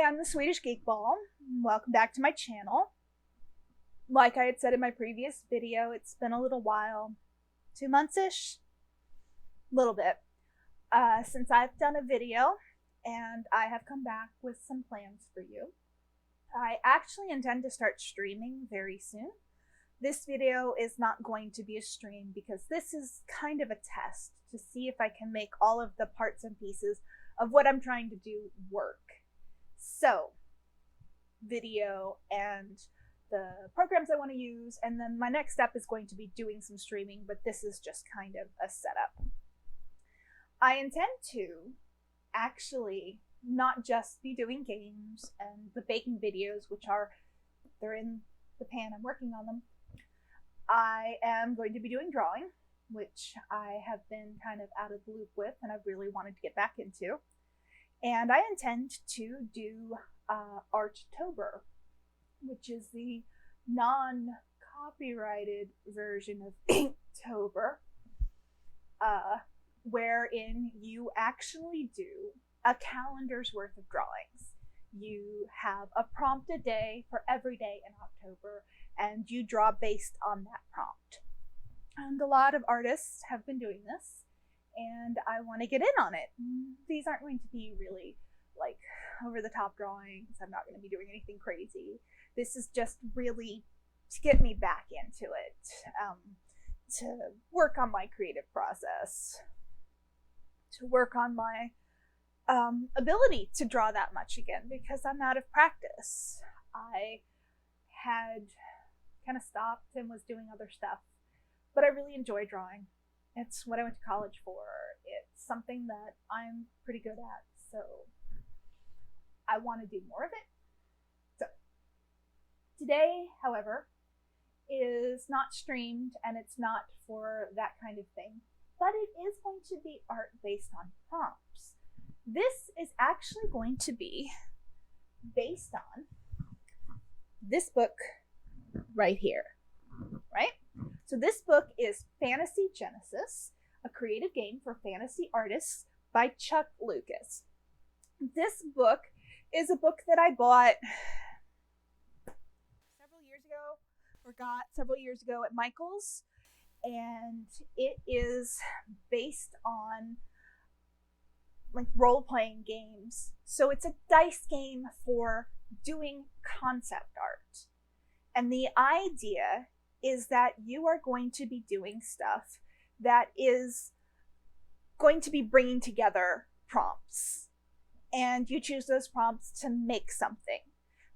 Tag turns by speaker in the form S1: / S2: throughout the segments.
S1: I'm the Swedish Geekball. Welcome back to my channel. Like I had said in my previous video, it's been a little while, 2 months-ish, little bit, since I've done a video, and I have come back with some plans for you. I actually intend to start streaming very soon. This video is not going to be a stream because this is kind of a test to see if I can make all of the parts and pieces of what I'm trying to do work. So, video and the programs I want to use, and then my next step is going to be doing some streaming, but this is just kind of a setup. I intend to actually not just be doing games and the baking videos, which they're in the pan, I'm working on them. I am going to be doing drawing, which I have been kind of out of the loop with and I've really wanted to get back into. And I intend to do Arttober, which is the non-copyrighted version of Inktober, wherein you actually do a calendar's worth of drawings. You have a prompt a day for every day in October, and you draw based on that prompt. And a lot of artists have been doing this, and I want to get in on it. These aren't going to be really like over-the-top drawings. I'm not going to be doing anything crazy. This is just really to get me back into it, to work on my creative process, to work on my ability to draw that much again, because I'm out of practice. I had kind of stopped and was doing other stuff, but I really enjoy drawing. It's what I went to college for. It's something that I'm pretty good at, so I want to do more of it. So today, however, is not streamed and it's not for that kind of thing, but it is going to be art based on prompts. This is actually going to be based on this book right here, right? So this book is Fantasy Genesis, a creative game for fantasy artists by Chuck Lucas. This book is a book that I bought got several years ago at Michael's, and it is based on like role-playing games. So it's a dice game for doing concept art. And the idea is that you are going to be doing stuff that is going to be bringing together prompts. And you choose those prompts to make something.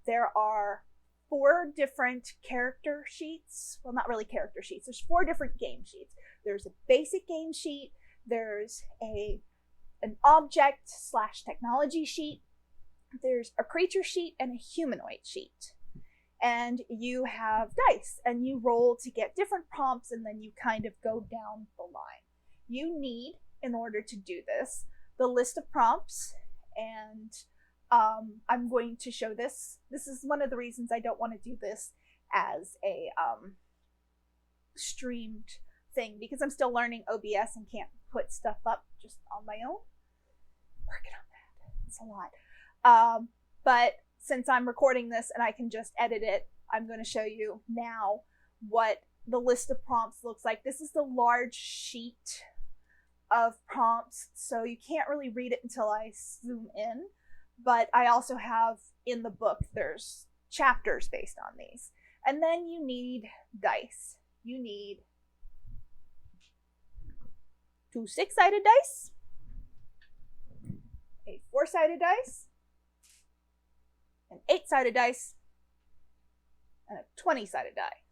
S1: There are 4 different character sheets. Well, not really character sheets. There's 4 different game sheets. There's a basic game sheet. There's an object / technology sheet. There's a creature sheet and a humanoid sheet. And you have dice and you roll to get different prompts, and then you kind of go down the line. You need, in order to do this, the list of prompts, and I'm going to show this. This is one of the reasons I don't want to do this as a streamed thing, because I'm still learning OBS and can't put stuff up just on my own. Working on that. It's a lot. But since I'm recording this and I can just edit it, I'm going to show you now what the list of prompts looks like. This is the large sheet of prompts, so you can't really read it until I zoom in. But I also have in the book, there's chapters based on these. And then you need dice. You need 2 6-sided dice, a 4-sided dice, an 8-sided dice, and a 20-sided die,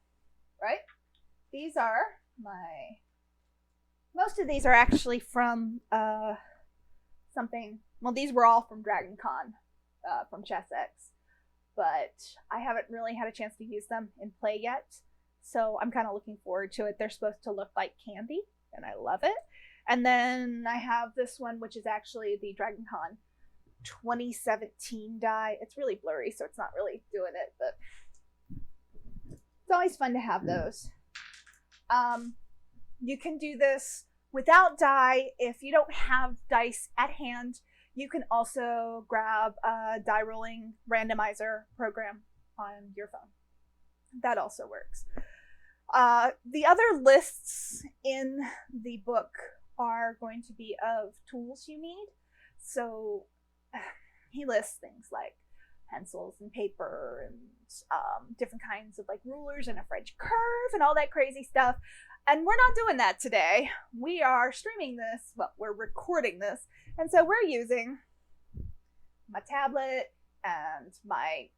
S1: right? These are most of these are actually from something. Well, these were all from Dragon Con, from ChessX, but I haven't really had a chance to use them in play yet, so I'm kind of looking forward to it. They're supposed to look like candy, and I love it. And then I have this one, which is actually the Dragon Con 2017 die. It's really blurry, so it's not really doing it, but it's always fun to have those. You can do this without die. If you don't have dice at hand, You can also grab a die rolling randomizer program on your phone. That also works. The other lists in the book are going to be of tools you need. So he lists things like pencils and paper and different kinds of like rulers and a French curve and all that crazy stuff. And we're not doing that today. We are streaming this. Well, we're recording this. And so we're using my tablet and my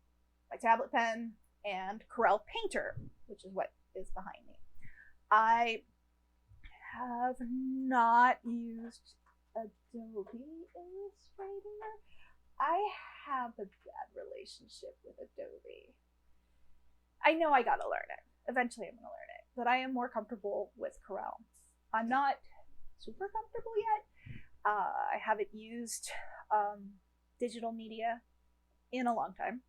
S1: tablet pen and Corel Painter, which is what is behind me. I have not used Adobe Illustrator. I have a bad relationship with Adobe. I know I gotta learn it. Eventually I'm gonna learn it, but I am more comfortable with Corel. I'm not super comfortable yet. I haven't used digital media in a long time.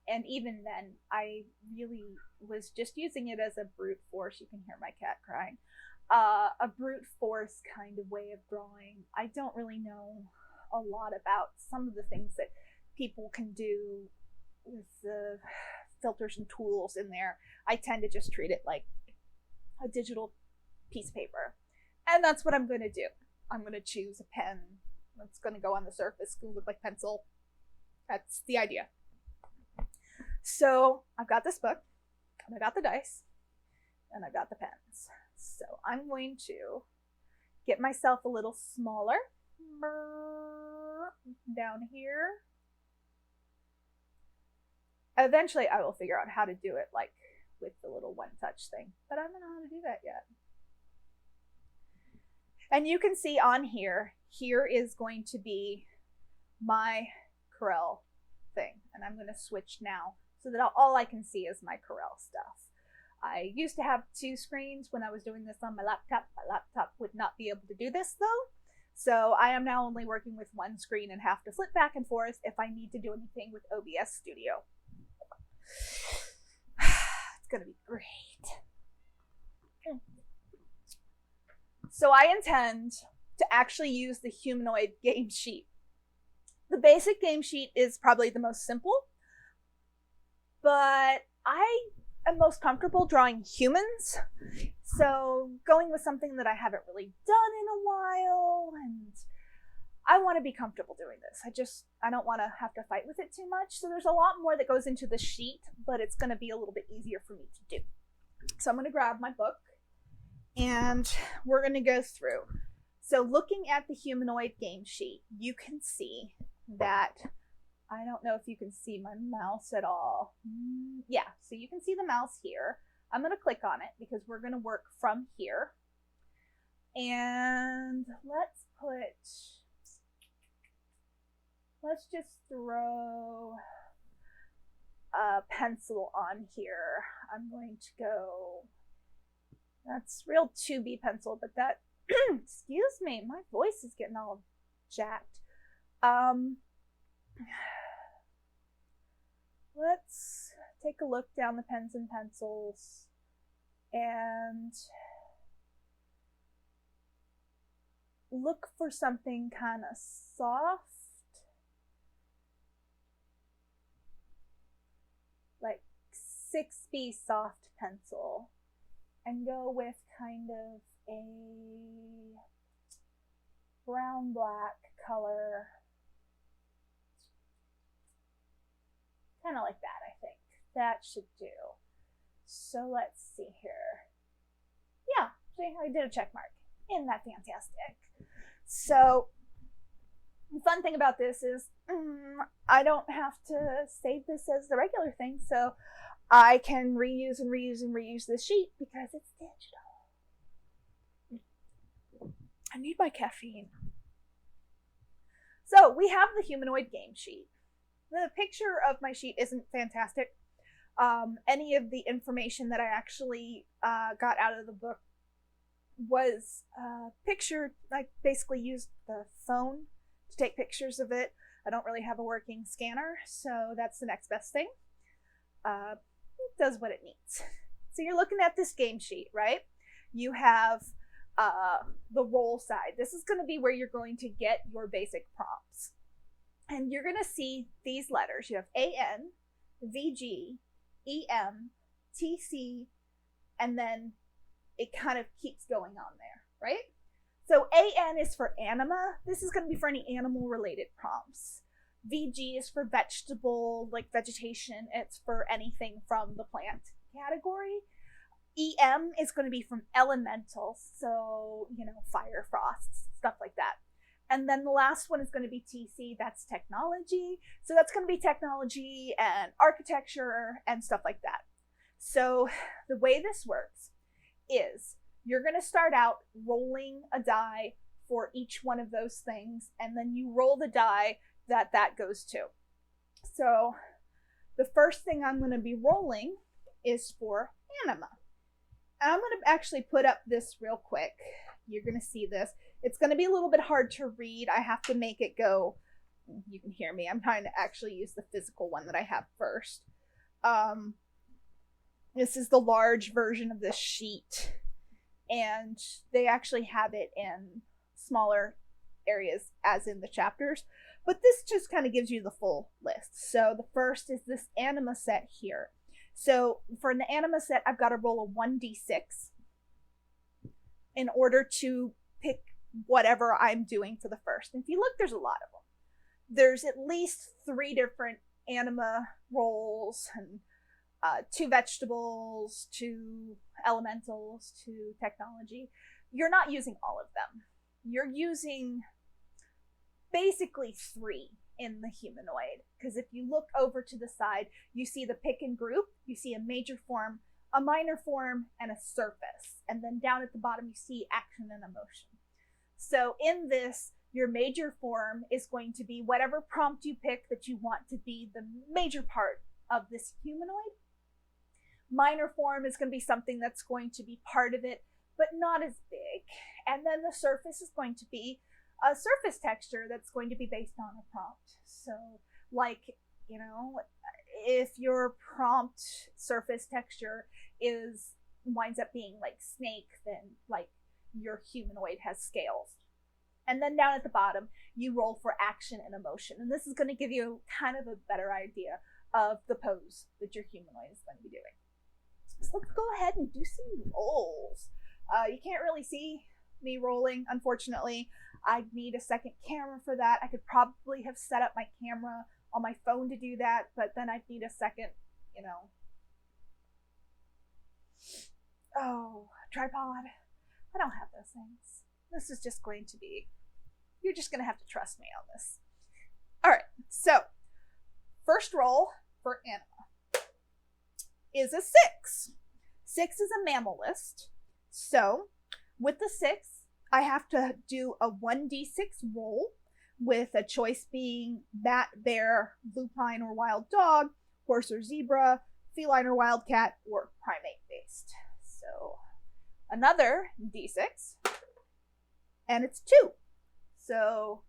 S1: And even then, I really was just using it as a brute force. You can hear my cat crying. A brute force kind of way of drawing. I don't really know a lot about some of the things that people can do with the filters and tools in there. I tend to just treat it like a digital piece of paper. And that's what I'm going to do. I'm going to choose a pen that's going to go on the surface. It's going to look like pencil. That's the idea. So I've got this book, and I got the dice, and I got the pens. So I'm going to get myself a little smaller down here. Eventually I will figure out how to do it like with the little one touch thing, but I don't know how to do that yet. And you can see on here is going to be my Corel thing, and I'm going to switch now so that all I can see is my Corel stuff. I used to have two screens when I was doing this on my laptop. My laptop would not be able to do this though. So I am now only working with one screen and have to flip back and forth if I need to do anything with OBS Studio. It's gonna be great. So I intend to actually use the humanoid game sheet. The basic game sheet is probably the most simple, but I am most comfortable drawing humans. So going with something that I haven't really done in a while, and I want to be comfortable doing this. I don't want to have to fight with it too much. So there's a lot more that goes into the sheet, but it's going to be a little bit easier for me to do. So I'm going to grab my book and we're going to go through. So looking at the humanoid game sheet, you can see that, I don't know if you can see my mouse at all. Yeah, so you can see the mouse here. I'm going to click on it because we're going to work from here. And let's just throw a pencil on here. I'm going to go, that's real 2B pencil, but that, excuse me, my voice is getting all jacked. Let's take a look down the pens and pencils and look for something kind of soft, like 6B soft pencil, and go with kind of a brown black color. Kind of like that, I think. That should do. So let's see here. Yeah, see, I did a check mark. Isn't that fantastic? So the fun thing about this is I don't have to save this as the regular thing, so I can reuse and reuse and reuse this sheet because it's digital. I need my caffeine. So we have the humanoid game sheet. The picture of my sheet isn't fantastic. Any of the information that I actually got out of the book was pictured. I basically used the phone to take pictures of it. I don't really have a working scanner, so that's the next best thing. It does what it needs. So you're looking at this game sheet, right? You have the roll side. This is going to be where you're going to get your basic prompts. And you're going to see these letters. You have AN, VG, EM, TC, and then it kind of keeps going on there, right? So AN is for anima. This is going to be for any animal related prompts. VG is for vegetable, like vegetation. It's for anything from the plant category. EM is going to be from elementals, so, fire, frost, stuff like that. And then the last one is going to be TC, that's technology. So that's going to be technology and architecture and stuff like that. So the way this works is you're going to start out rolling a die for each one of those things, and then you roll the die that goes to. So the first thing I'm going to be rolling is for anima. And I'm going to actually put up this real quick. You're going to see this. It's going to be a little bit hard to read. I have to make it go. You can hear me. I'm trying to actually use the physical one that I have first. This is the large version of this sheet. And they actually have it in smaller areas as in the chapters. But this just kind of gives you the full list. So the first is this anima set here. So for the anima set, I've got to roll a 1d6 in order to pick whatever I'm doing for the first. And if you look, there's a lot of them. There's at least 3 different anima rolls, and 2 vegetables, 2 elementals, 2 technology. You're not using all of them. You're using basically 3 in the humanoid, because if you look over to the side, you see the pick and group, you see a major form, a minor form, and a surface. And then down at the bottom, you see action and emotion. So in this, your major form is going to be whatever prompt you pick that you want to be the major part of this humanoid. Minor form is going to be something that's going to be part of it, but not as big. And then the surface is going to be a surface texture that's going to be based on a prompt. So, like, if your prompt surface texture winds up being like snake, then like your humanoid has scales. And then down at the bottom, you roll for action and emotion. And this is going to give you kind of a better idea of the pose that your humanoid is going to be doing. So let's go ahead and do some rolls. You can't really see me rolling, unfortunately. I'd need a second camera for that. I could probably have set up my camera on my phone to do that, but then I'd need a second, tripod. I don't have those things. This is just going to be, you're just going to have to trust me on this. All right, so first roll for anima is a 6. 6 is a mammal list. So with the 6, I have to do a 1d6 roll, with a choice being bat, bear, lupine or wild dog, horse or zebra, feline or wildcat, or primate based. So another d6, and it's 2. So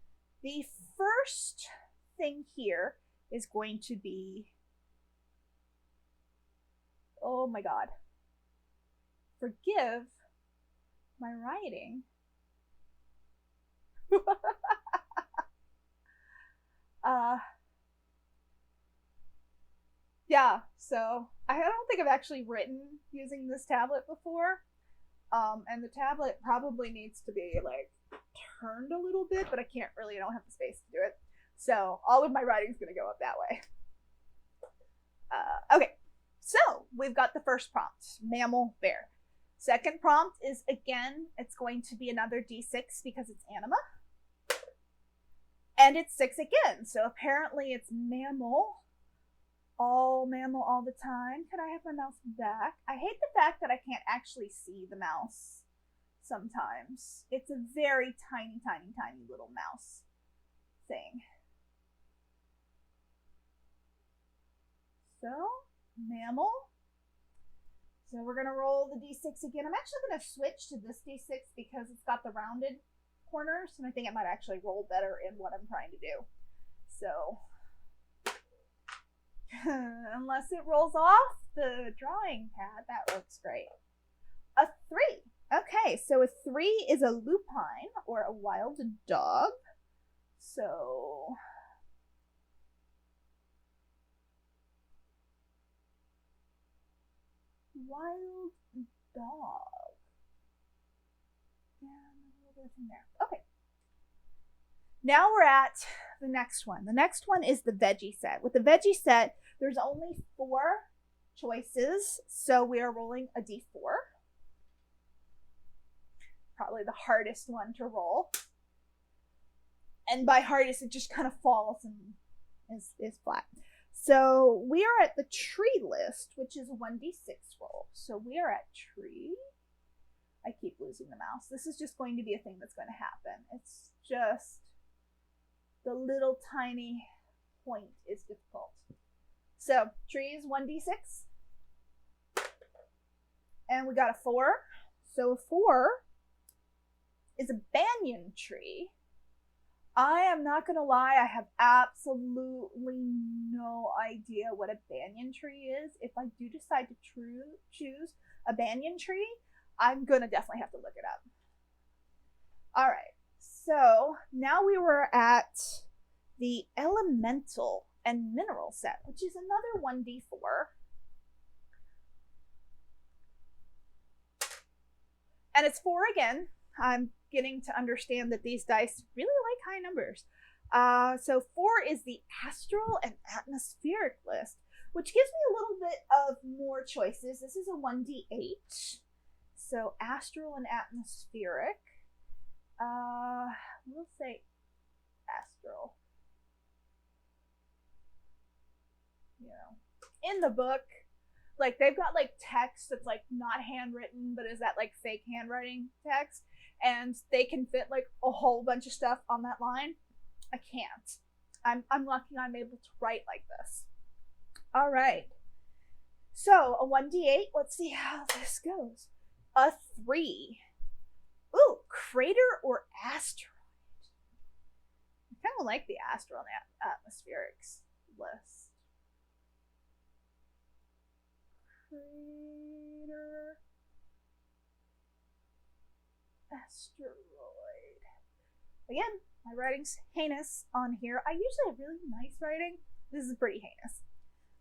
S1: the first thing here is going to be, oh my god, forgive my writing. Yeah, so I don't think I've actually written using this tablet before. And the tablet probably needs to be like turned a little bit, but I don't have the space to do it. So all of my writing's gonna go up that way. Okay, so we've got the first prompt, mammal, bear. Second prompt is, again, it's going to be another d6 because it's anima. And it's 6 again, so apparently it's mammal all the time. Can I have my mouse back? I hate the fact that I can't actually see the mouse sometimes. It's a very tiny, tiny, tiny little mouse thing. So, mammal. So we're going to roll the d6 again. I'm actually going to switch to this d6 because it's got the rounded corners, and I think it might actually roll better in what I'm trying to do. So, unless it rolls off the drawing pad, that works great. A 3. Okay, so a 3 is a lupine or a wild dog. So wild dog. And a little bit in there. Okay. Now we're at the next one. The next one is the veggie set. With the veggie set, there's only 4 choices, so we are rolling a d4. Probably the hardest one to roll. And by hardest, it just kind of falls and is flat. So we are at the tree list, which is a 1d6 roll. So we are at tree. I keep losing the mouse. This is just going to be a thing that's going to happen. It's just the little tiny point is difficult. So tree is 1d6. And we got a 4. So a 4 is a banyan tree. I am not going to lie, I have absolutely no idea what a banyan tree is. If I do decide to choose a banyan tree, I'm going to definitely have to look it up. All right, so now we were at the elemental and mineral set, which is another 1d4. And it's 4 again. I'm getting to understand that these dice really like high numbers. So 4 is the astral and atmospheric list, which gives me a little bit of more choices. This is a 1d8. So astral and atmospheric. We'll say astral. You know, in the book, like they've got like text that's like not handwritten, but is that like fake handwriting text? And they can fit like a whole bunch of stuff on that line. I can't. I'm lucky I'm able to write like this. All right. So a 1d8. Let's see how this goes. A 3. Ooh, crater or asteroid. I kind of like the astral and atmospherics list. Crater. Asteroid. Again, my writing's heinous on here. I usually have really nice writing. This is pretty heinous.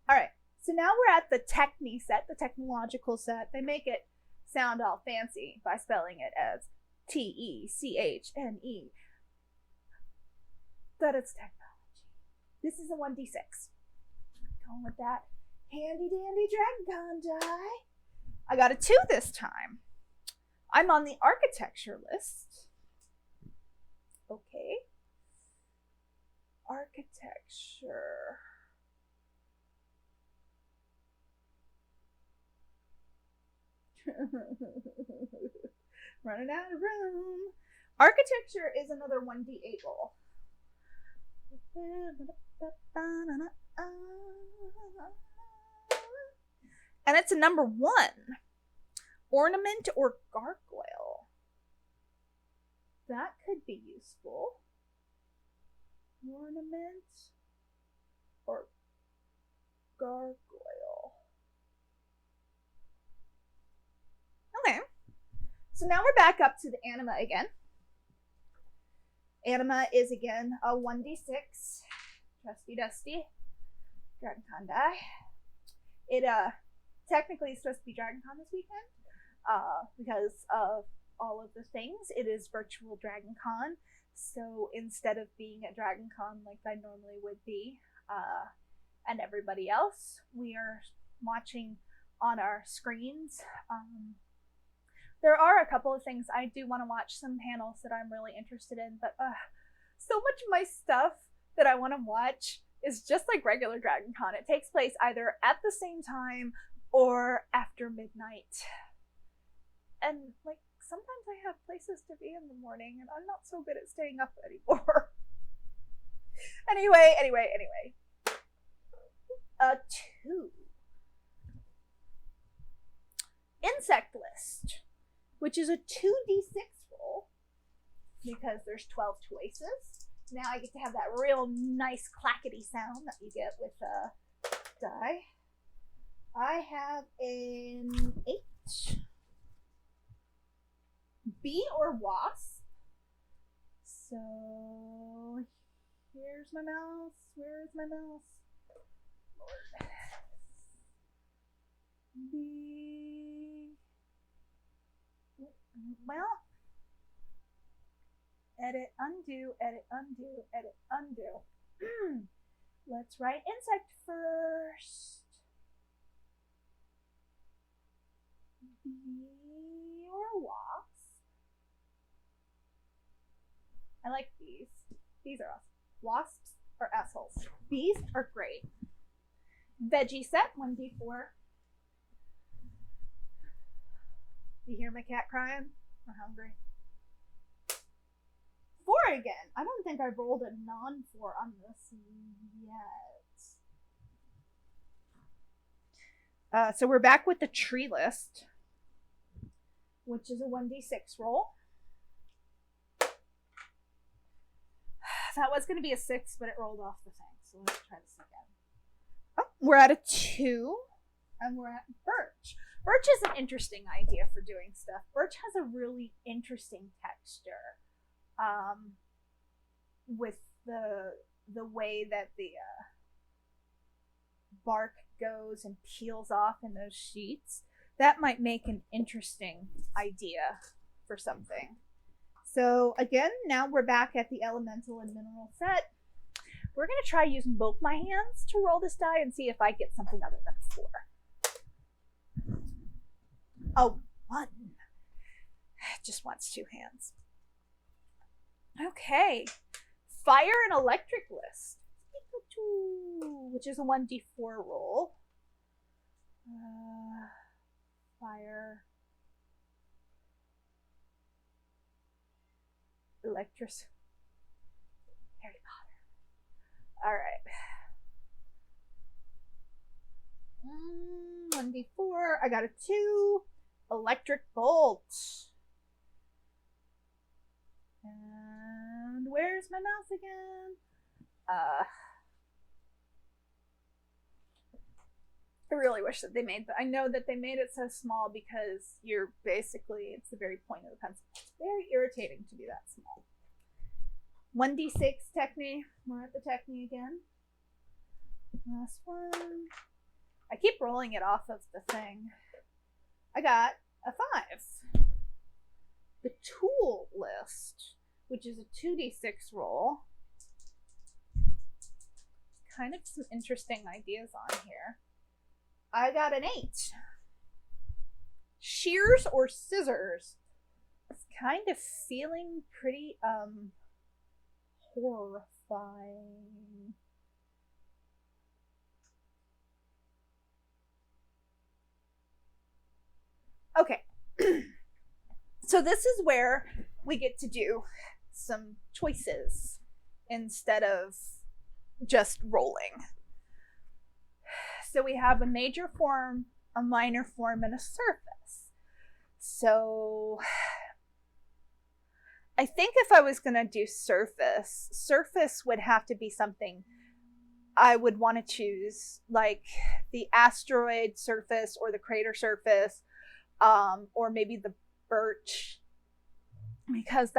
S1: All right, so now we're at the Techni set, the technological set. They make it sound all fancy by spelling it as T-E-C-H-N-E. That it's technology. This is a 1d6. Going with that handy dandy Dragon Con die. I got a 2 this time. I'm on the architecture list. Okay. Architecture. Running out of room. Architecture is another 1d8 roll. And it's a number 1. Ornament or gargoyle. That could be useful. Ornament or gargoyle. Okay. So now we're back up to the anima again. Anima is again a 1d6. Trusty dusty. Dragon Con die. It technically is supposed to be Dragon Con this weekend. Because of all of the things, it is virtual Dragon Con. So instead of being at Dragon Con like I normally would be, and everybody else, we are watching on our screens. There are a couple of things I do want to watch, some panels that I'm really interested in, but so much of my stuff that I want to watch is just like regular Dragon Con. It takes place either at the same time or after midnight. And like sometimes I have places to be in the morning and I'm not so good at staying up anymore. Anyway. A 2. Insect list, which is a 2d6 roll because there's 12 choices. Now I get to have that real nice clackety sound that you get with a die. I have an 8. Bee or wasp? So here's my mouse. Where is my mouse? Lord. Bee. Well, edit, undo, edit, undo, edit, undo. Let's write insect first. Bee or wasp? I like bees. Bees are awesome. Wasps are assholes. Bees are great. Veggie set, 1d4. You hear my cat crying? We're hungry. 4 again. I don't think I've rolled a non-4 on this yet. So we're back with the tree list, which is a 1d6 roll. That was going to be a 6, but it rolled off the thing. So let's try this again. Oh, we're at a 2, and we're at birch. Birch is an interesting idea for doing stuff. Birch has a really interesting texture, with the way that the bark goes and peels off in those sheets. That might make an interesting idea for something. So again, now we're back at the elemental and mineral set. We're going to try using both my hands to roll this die and see if I get something other than 4. Oh, 1. It just wants 2 hands. Okay. Fire and electric list, which is a 1d4 roll. Fire. Electricity. Harry Potter. All right. 1d4. I got a 2. Electric bolt. And where's my mouse again? I really wish that they made that. I know that they made it so small because you're basically, it's the very point of the pencil. It's very irritating to be that small. 1d6 Techni. We're at the Techni again. Last one. I keep rolling it off of the thing. I got a 5. The tool list, which is a 2d6 roll. Kind of some interesting ideas on here. I got an 8. Shears or scissors? It's kind of feeling pretty horrifying. Okay. So this is where we get to do some choices instead of just rolling. So we have a major form, a minor form, and a surface. So I think if I was going to do surface would have to be something I would want to choose, like the asteroid surface or the crater surface, or maybe the birch, because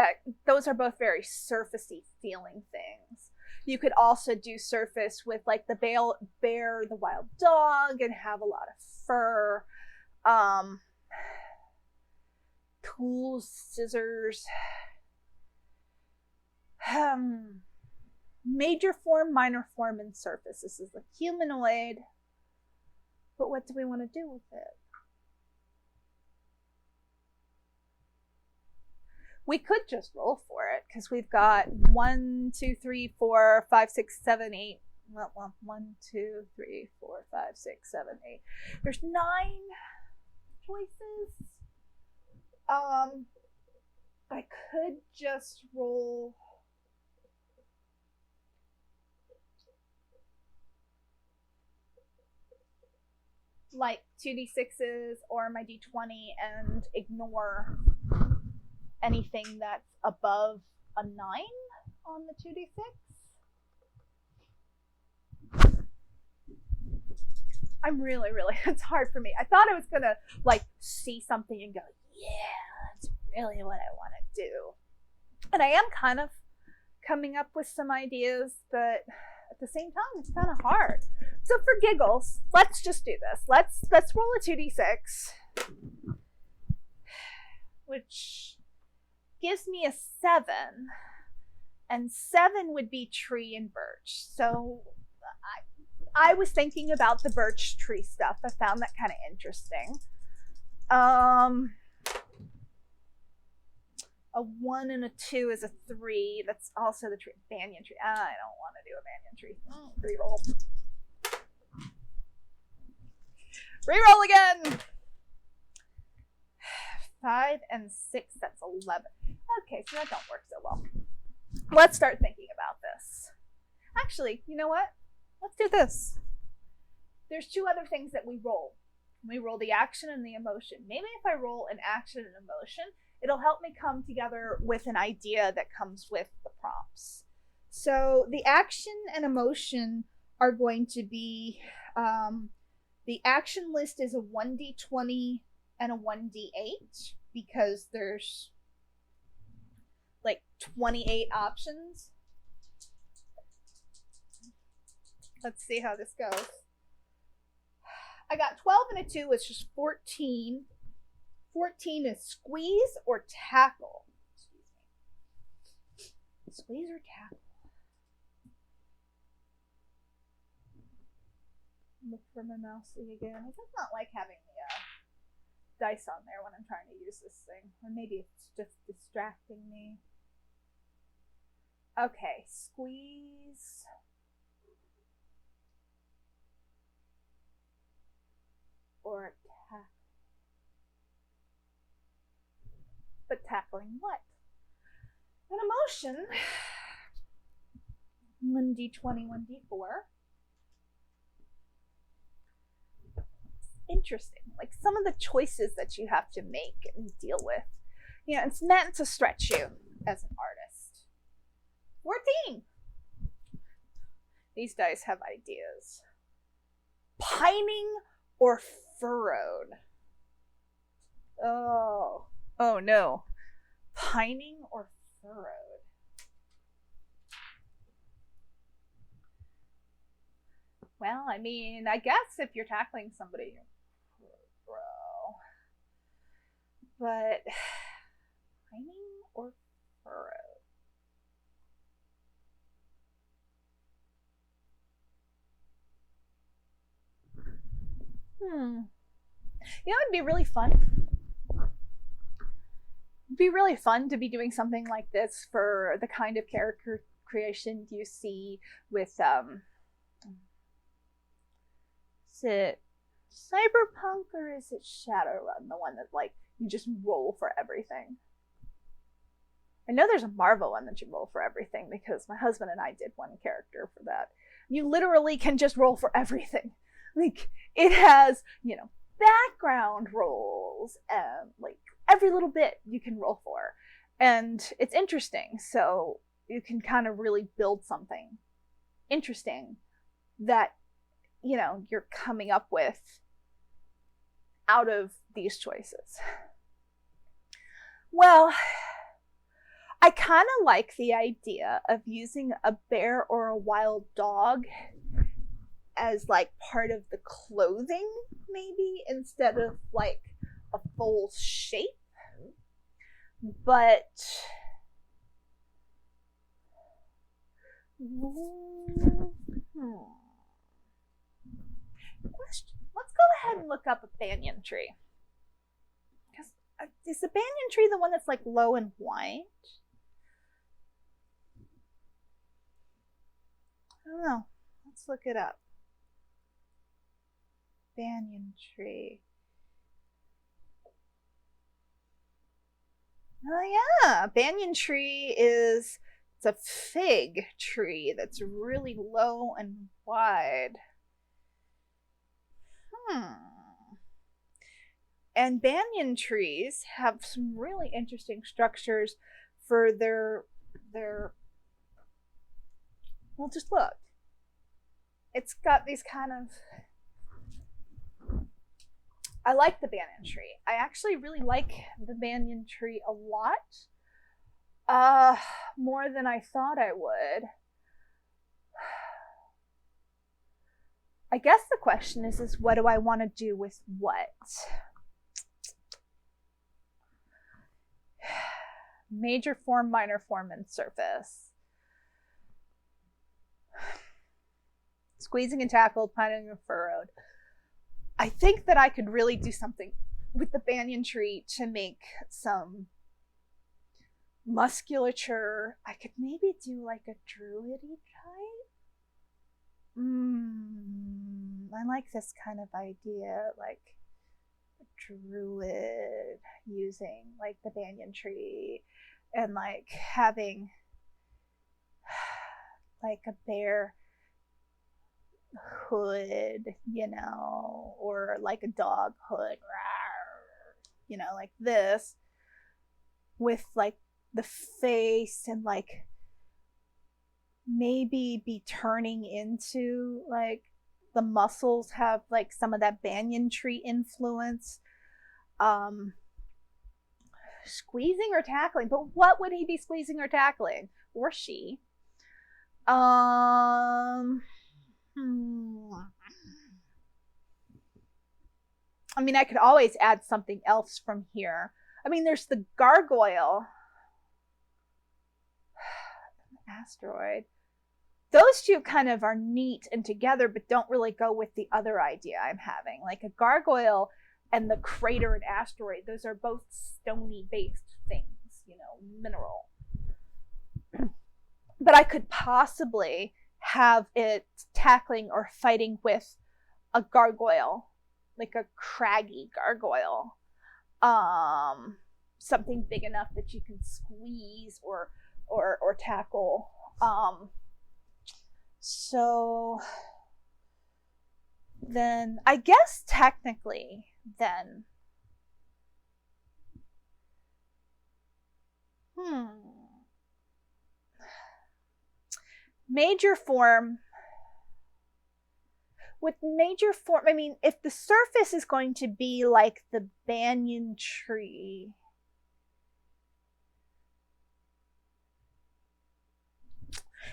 S1: those are both very surfacey feeling things. You could also do surface with like the bear, the wild dog, and have a lot of fur. Tools, scissors. Major form, minor form, and surface. This is a humanoid. But what do we want to do with it? We could just roll for it because we've got 1, 2, 3, 4, 5, 6, 7, 8. Well, 1, 2, 3, 4, 5, 6, 7, 8. There's 9 choices. I could just roll. Like 2d6s or my d20 and ignore anything that's above a 9 on the 2d6. I'm really, it's hard for me. I thought I was gonna like see something and go, yeah, really what I want to do. And I am kind of coming up with some ideas, but at the same time, it's kind of hard. So for giggles, let's just do this. Let's roll a 2d6, which gives me a 7, and 7 would be tree and birch. So I was thinking about the birch tree stuff. I found that kind of interesting. A 1 and a 2 is a 3. That's also the tree, banyan tree. I don't want to do a banyan tree. Reroll. Reroll again. 5 and 6. That's 11. Okay, so that don't work so well. Let's start thinking about this. Actually, you know what? Let's do this. There's 2 other things that we roll. We roll the action and the emotion. Maybe if I roll an action and emotion, it'll help me come together with an idea that comes with the prompts. So the action and emotion are going to be, the action list is a 1d20 and a 1d8 because there's like 28 options. Let's see how this goes. I got 12 and a 2, which is 14. 14 is squeeze or tackle. Squeeze or tackle. Look for my mouse again. I does not like having the dice on there when I'm trying to use this thing. Or maybe it's just distracting me. Okay, squeeze. Or tackle. But tackling what? An emotion. 1d20, 1d4. Interesting. Like some of the choices that you have to make and deal with. You know, it's meant to stretch you as an artist. 14. These dice have ideas. Pining or furrowed. Oh no. Pining or furrowed. Well, I mean, I guess if you're tackling somebody, bro. But pining or furrowed? You know, it'd be really fun. It'd be really fun to be doing something like this for the kind of character creation you see with, is it Cyberpunk or is it Shadowrun? The one that, like, you just roll for everything. I know there's a Marvel one that you roll for everything because my husband and I did one character for that. You literally can just roll for everything. Like, it has, you know, background rolls and like every little bit you can roll for. And it's interesting. So you can kind of really build something interesting that, you know, you're coming up with out of these choices. Well, I kind of like the idea of using a bear or a wild dog as like part of the clothing, maybe, instead of like a full shape. But question. Let's go ahead and look up a banyan tree. Because is the banyan tree the one that's like low and white? I don't know. Let's look it up. Banyan tree. Oh yeah, banyan tree it's a fig tree that's really low and wide. And banyan trees have some really interesting structures for their well, just look. It's got these kind of I like the banyan tree. I actually really like the banyan tree a lot. More than I thought I would. I guess the question is what do I want to do with what? Major form, minor form, and surface. Squeezing and tackled, pining and furrowed. I think that I could really do something with the banyan tree to make some musculature. I could maybe do like a druidy type. I like this kind of idea, like a druid using like the banyan tree and like having like a bear hood, you know, or like a dog hood, you know, like this, with like the face and like maybe be turning into like the muscles have like some of that banyan tree influence. Squeezing or tackling, but what would he be squeezing or tackling? Or she? I mean, I could always add something else from here. I mean, there's the gargoyle. Asteroid. Those two kind of are neat and together, but don't really go with the other idea I'm having. Like a gargoyle and the crater and asteroid, those are both stony based things, you know, mineral. But I could possibly have it tackling or fighting with a gargoyle, like a craggy gargoyle. Something big enough that you can squeeze or tackle. So then I guess technically then major form. With major form, I mean, if the surface is going to be like the banyan tree,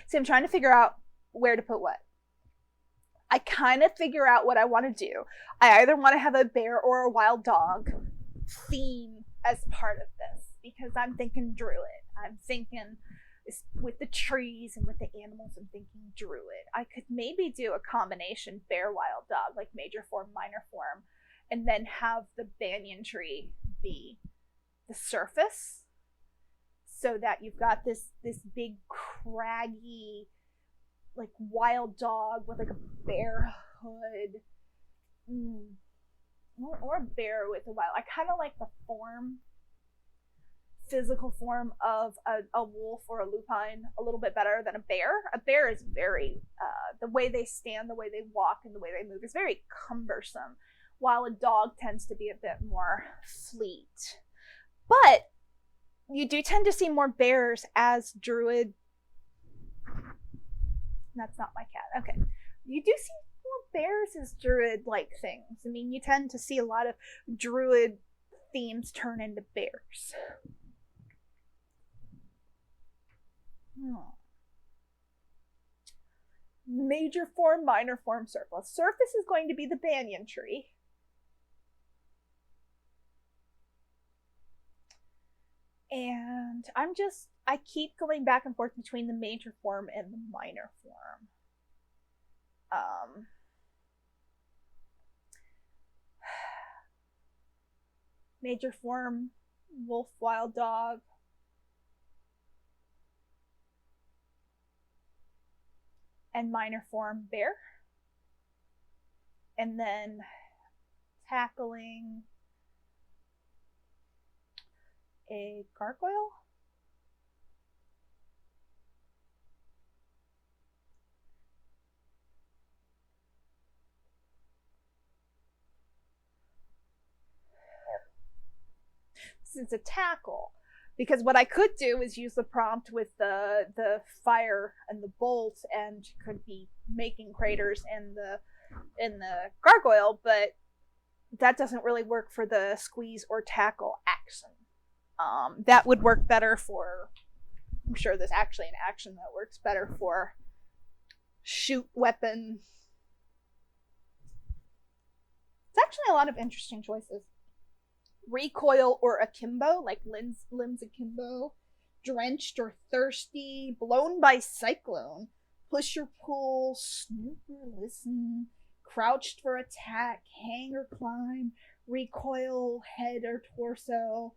S1: see, I'm trying to figure out where to put what. I kind of figure out what I want to do. I either want to have a bear or a wild dog theme as part of this, because I'm thinking druid. I'm thinking with the trees and with the animals, I'm thinking druid. I could maybe do a combination bear, wild dog, like major form, minor form, and then have the banyan tree be the surface, so that you've got this big craggy like wild dog with like a bear hood, or a bear with a wild. I kind of like the physical form of a wolf or a lupine a little bit better than a bear. A bear is very the way they stand, the way they walk, and the way they move is very cumbersome, while a dog tends to be a bit more fleet. But you do tend to see more bears as druid. That's not my cat. Okay. You do see more bears as druid-like things. I mean, you tend to see a lot of druid themes turn into bears. Major form, minor form, surface. Surface is going to be the banyan tree. And I keep going back and forth between the major form and the minor form. Major form, wolf, wild dog. And minor form, bear. And then tackling a gargoyle. It's a tackle, because what I could do is use the prompt with the fire and the bolt, and could be making craters in the gargoyle, but that doesn't really work for the squeeze or tackle action. That would work better for, I'm sure there's actually an action that works better for shoot weapon. It's actually a lot of interesting choices. Recoil or akimbo, like limbs akimbo. Drenched or thirsty. Blown by cyclone. Push or pull. Snoop or listen. Crouched for attack. Hang or climb. Recoil, head or torso.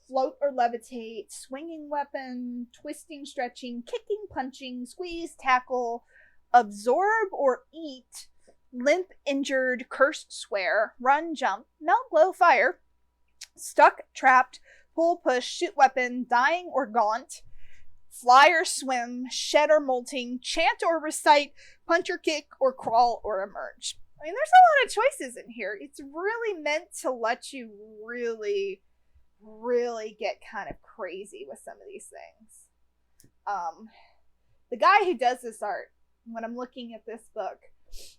S1: Float or levitate. Swinging weapon. Twisting, stretching. Kicking, punching. Squeeze, tackle. Absorb or eat. Limp, injured, cursed, swear, run, jump, melt, glow, fire, stuck, trapped, pull, push, shoot weapon, dying or gaunt, fly or swim, shed or molting, chant or recite, punch or kick, or crawl or emerge. I mean, there's a lot of choices in here. It's really meant to let you really, really get kind of crazy with some of these things. The guy who does this art, when I'm looking at this book,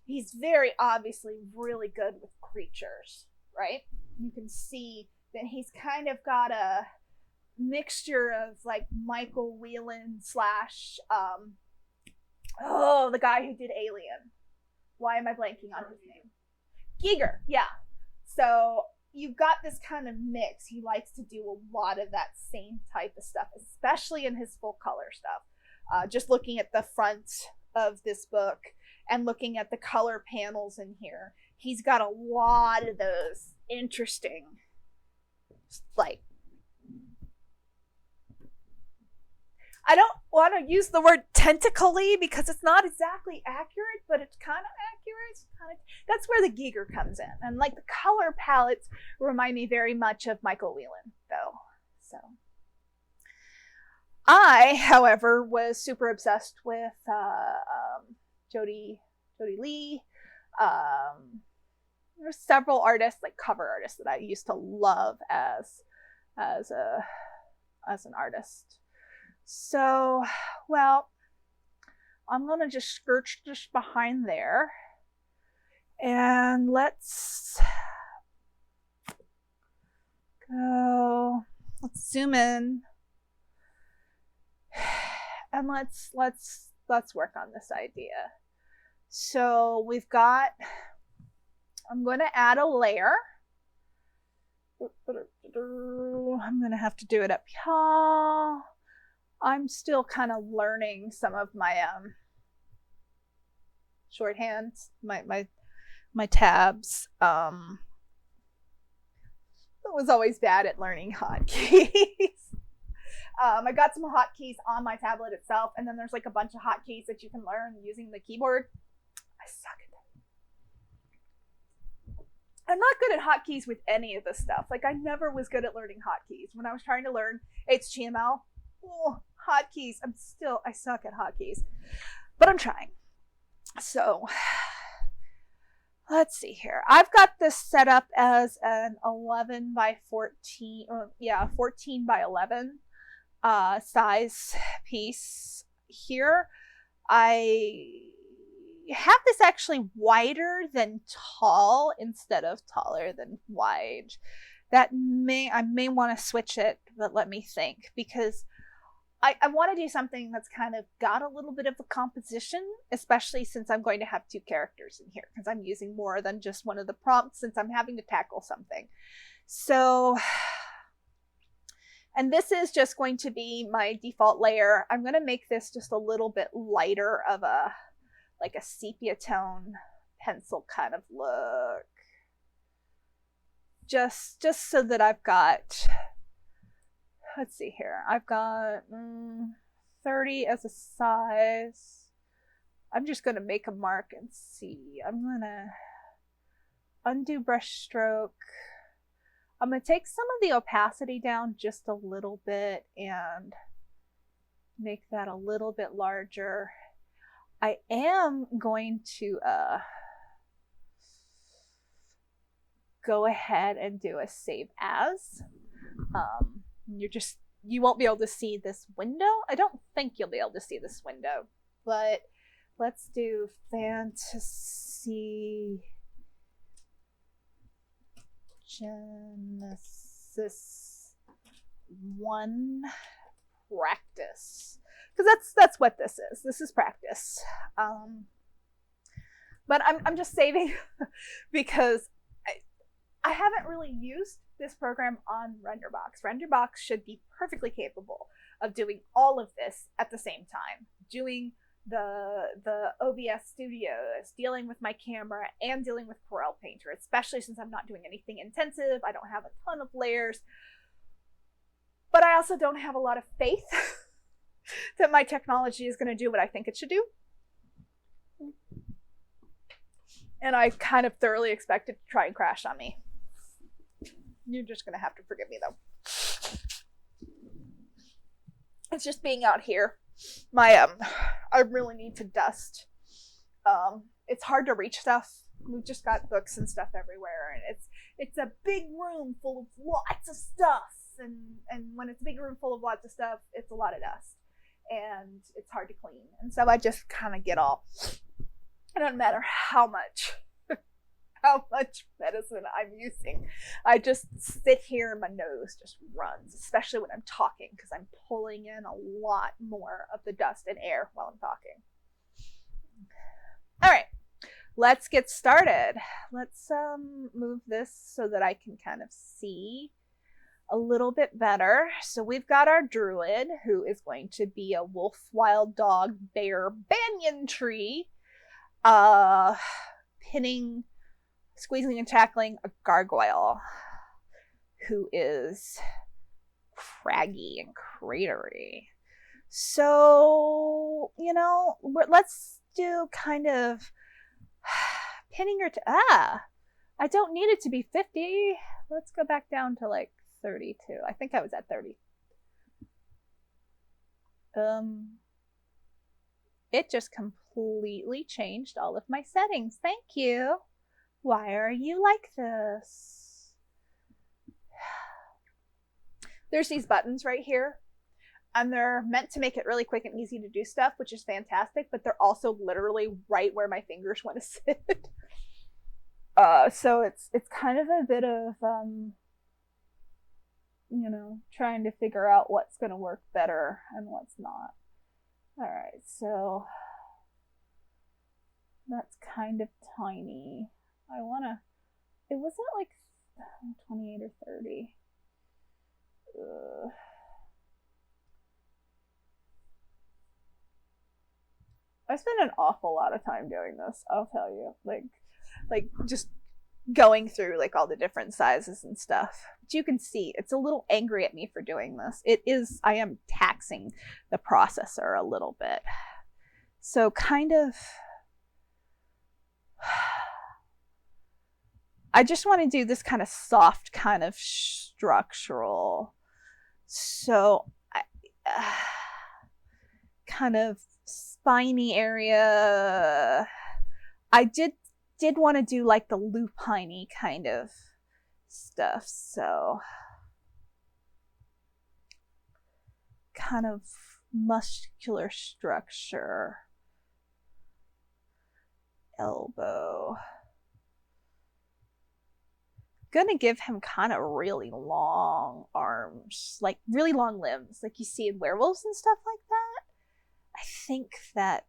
S1: he's very obviously really good with creatures, right? You can see that he's kind of got a mixture of like Michael Whelan slash the guy who did Alien. Why am I blanking on his name? Giger, yeah. So you've got this kind of mix. He likes to do a lot of that same type of stuff, especially in his full color stuff. Just looking at the front of this book and looking at the color panels in here, he's got a lot of those interesting, like, I don't want to use the word tentacly because it's not exactly accurate, but it's kind of accurate. That's where the Giger comes in. And like the color palettes remind me very much of Michael Whelan, though. So I, however, was super obsessed with Jody Lee. There's several artists, like cover artists, that I used to love as an artist. So, well, I'm gonna just skirt just behind there, and let's go. Let's zoom in, and let's work on this idea. So we've got, I'm going to add a layer. I'm going to have to do it up here. I'm still kind of learning some of my shorthands, my tabs. I was always bad at learning hotkeys. I got some hotkeys on my tablet itself, and then there's like a bunch of hotkeys that you can learn using the keyboard. I suck at that. I'm not good at hotkeys with any of this stuff. Like, I never was good at learning hotkeys. When I was trying to learn HTML, hotkeys, I suck at hotkeys. But I'm trying. So, let's see here. I've got this set up as an 11 by 14, 14 by 11 size piece here. I have this actually wider than tall instead of taller than wide. I may want to switch it, but let me think, because I want to do something that's kind of got a little bit of a composition, especially since I'm going to have two characters in here, because I'm using more than just one of the prompts since I'm having to tackle something. So, and this is just going to be my default layer. I'm going to make this just a little bit lighter of a sepia tone pencil kind of look. Just so that I've got, let's see here, I've got 30 as a size. I'm just going to make a mark and see. I'm going to undo brush stroke. I'm going to take some of the opacity down just a little bit and make that a little bit larger. I am going to go ahead and do a save as. You won't be able to see this window. I don't think you'll be able to see this window, but let's do fantasy Genesis 1 practice. Because that's what this is. This is practice. But I'm just saving because I haven't really used this program on RenderBox. RenderBox should be perfectly capable of doing all of this at the same time. Doing the OBS studios, dealing with my camera, and dealing with Corel Painter, especially since I'm not doing anything intensive. I don't have a ton of layers. But I also don't have a lot of faith that my technology is going to do what I think it should do. And I kind of thoroughly expect it to try and crash on me. You're just going to have to forgive me, though. It's just being out here. I really need to dust. It's hard to reach stuff. We've just got books and stuff everywhere, and it's a big room full of lots of stuff. And when it's a big room full of lots of stuff, it's a lot of dust. And it's hard to clean. And so I just kind of get all... It doesn't matter how much medicine I'm using. I just sit here and my nose just runs, especially when I'm talking, because I'm pulling in a lot more of the dust and air while I'm talking. All right, let's get started. Let's move this so that I can kind of see a little bit better. So we've got our druid, who is going to be a wolf, wild dog, bear, banyan tree, squeezing and tackling a gargoyle who is craggy and cratery. So, let's do kind of pinning her to, I don't need it to be 50. Let's go back down to like 32. I think I was at 30. It just completely changed all of my settings. Thank you. Why are you like this? There's these buttons right here, and they're meant to make it really quick and easy to do stuff, which is fantastic, but they're also literally right where my fingers want to sit. So it's kind of a bit of, trying to figure out what's going to work better and what's not. All right, so that's kind of tiny. It was at like 28 or 30. I spend an awful lot of time doing this, I'll tell you. Like just going through like all the different sizes and stuff. But you can see it's a little angry at me for doing this. I am taxing the processor a little bit. So kind of, I just want to do this kind of soft kind of structural. So kind of spiny area. I did want to do like the lupine-y kind of stuff, so kind of muscular structure. Elbow. Gonna give him kind of really long arms, like really long limbs, like you see in werewolves and stuff like that. I think that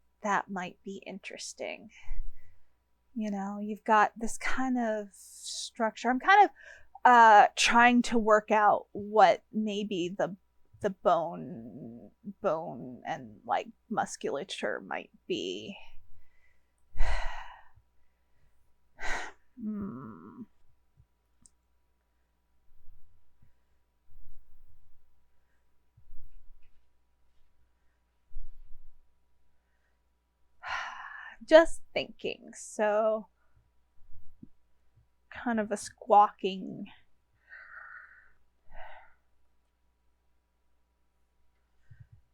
S1: might be interesting. You've got this kind of structure. I'm kind of trying to work out what maybe the bone and like musculature might be. Just thinking. So kind of a squawking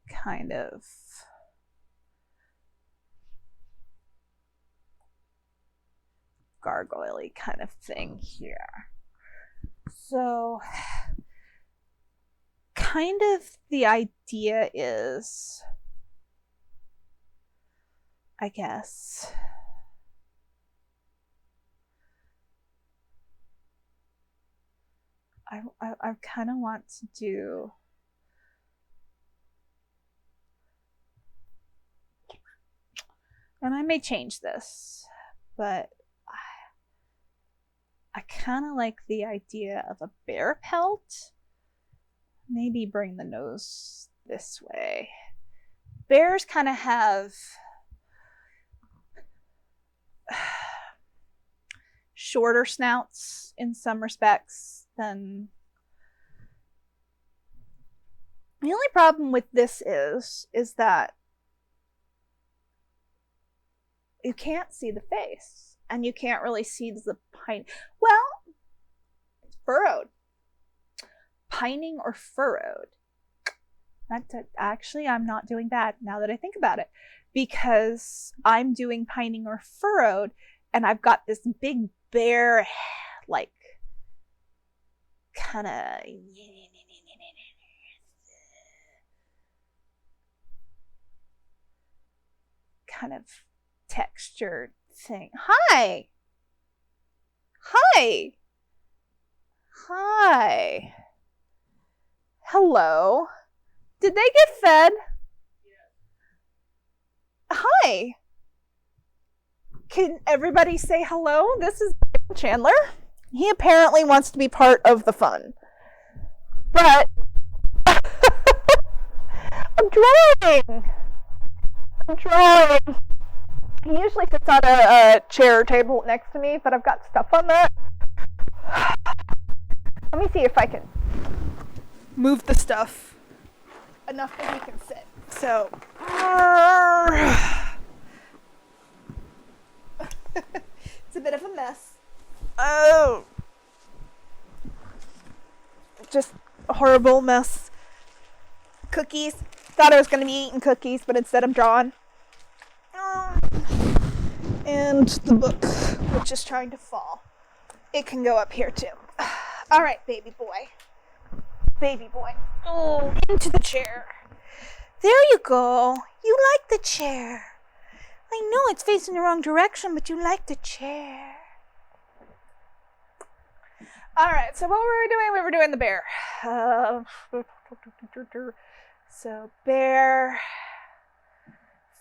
S1: kind of gargoyle-y kind of thing here. So kind of the idea is, I guess, I kind of want to do. And I may change this, but I kind of like the idea of a bear pelt. Maybe bring the nose this way. Bears kind of have shorter snouts in some respects than. The only problem with this is that you can't see the face and you can't really see the pine. Well, it's furrowed. Pining or furrowed. Actually, I'm not doing that now that I think about it, because I'm doing pining or furrowed and I've got this big bear, like, kind of textured thing. Hi. Hello. Did they get fed? Yeah. Hi. Can everybody say hello? This is Chandler. He apparently wants to be part of the fun. But I'm drawing. He usually sits on a chair or table next to me, but I've got stuff on that. Let me see if I can move the stuff enough that he can sit. So, it's a bit of a mess. Oh, just a horrible mess. Cookies. Thought I was going to be eating cookies, but instead I'm drawing. And the book, which is trying to fall. It can go up here too. All right, baby boy. Oh, into the chair. There you go. You like the chair. I know it's facing the wrong direction, but you like the chair. All right, so what were we doing? We were doing the bear. So bear,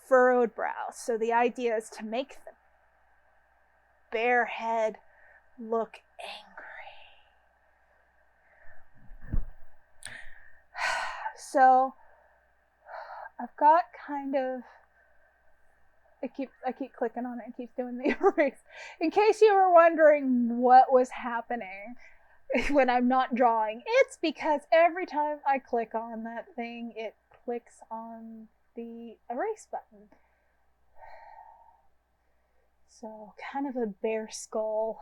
S1: furrowed brow. So the idea is to make the bear head look angry. So I've got kind of, I keep clicking on it and keeps doing the erase. In case you were wondering what was happening when I'm not drawing, it's because every time I click on that thing, it clicks on the erase button. So kind of a bear skull.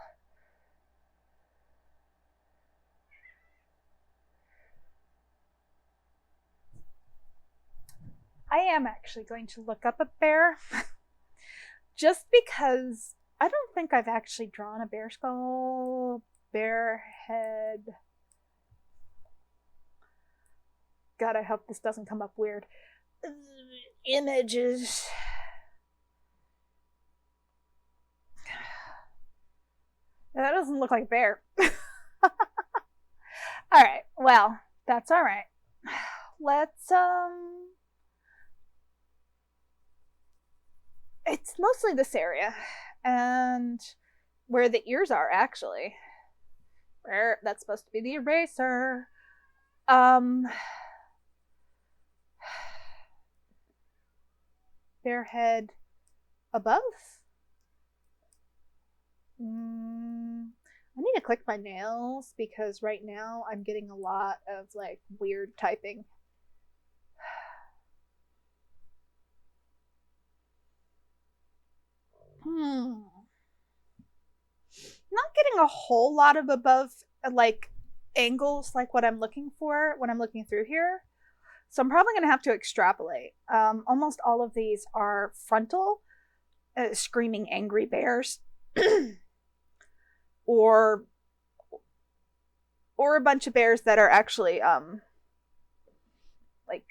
S1: I am actually going to look up a bear just because I don't think I've actually drawn a bear skull, bear head. God, I hope this doesn't come up weird. Images. That doesn't look like a bear. Alright, well, that's alright. Let's, it's mostly this area, and where the ears are, actually. Where that's supposed to be the eraser. Bear head above. I need to click my nails because right now I'm getting a lot of like weird typing. Not getting a whole lot of above like angles like what I'm looking for when I'm looking through here. So I'm probably going to have to extrapolate. Almost all of these are frontal, screaming angry bears. or a bunch of bears that are actually like,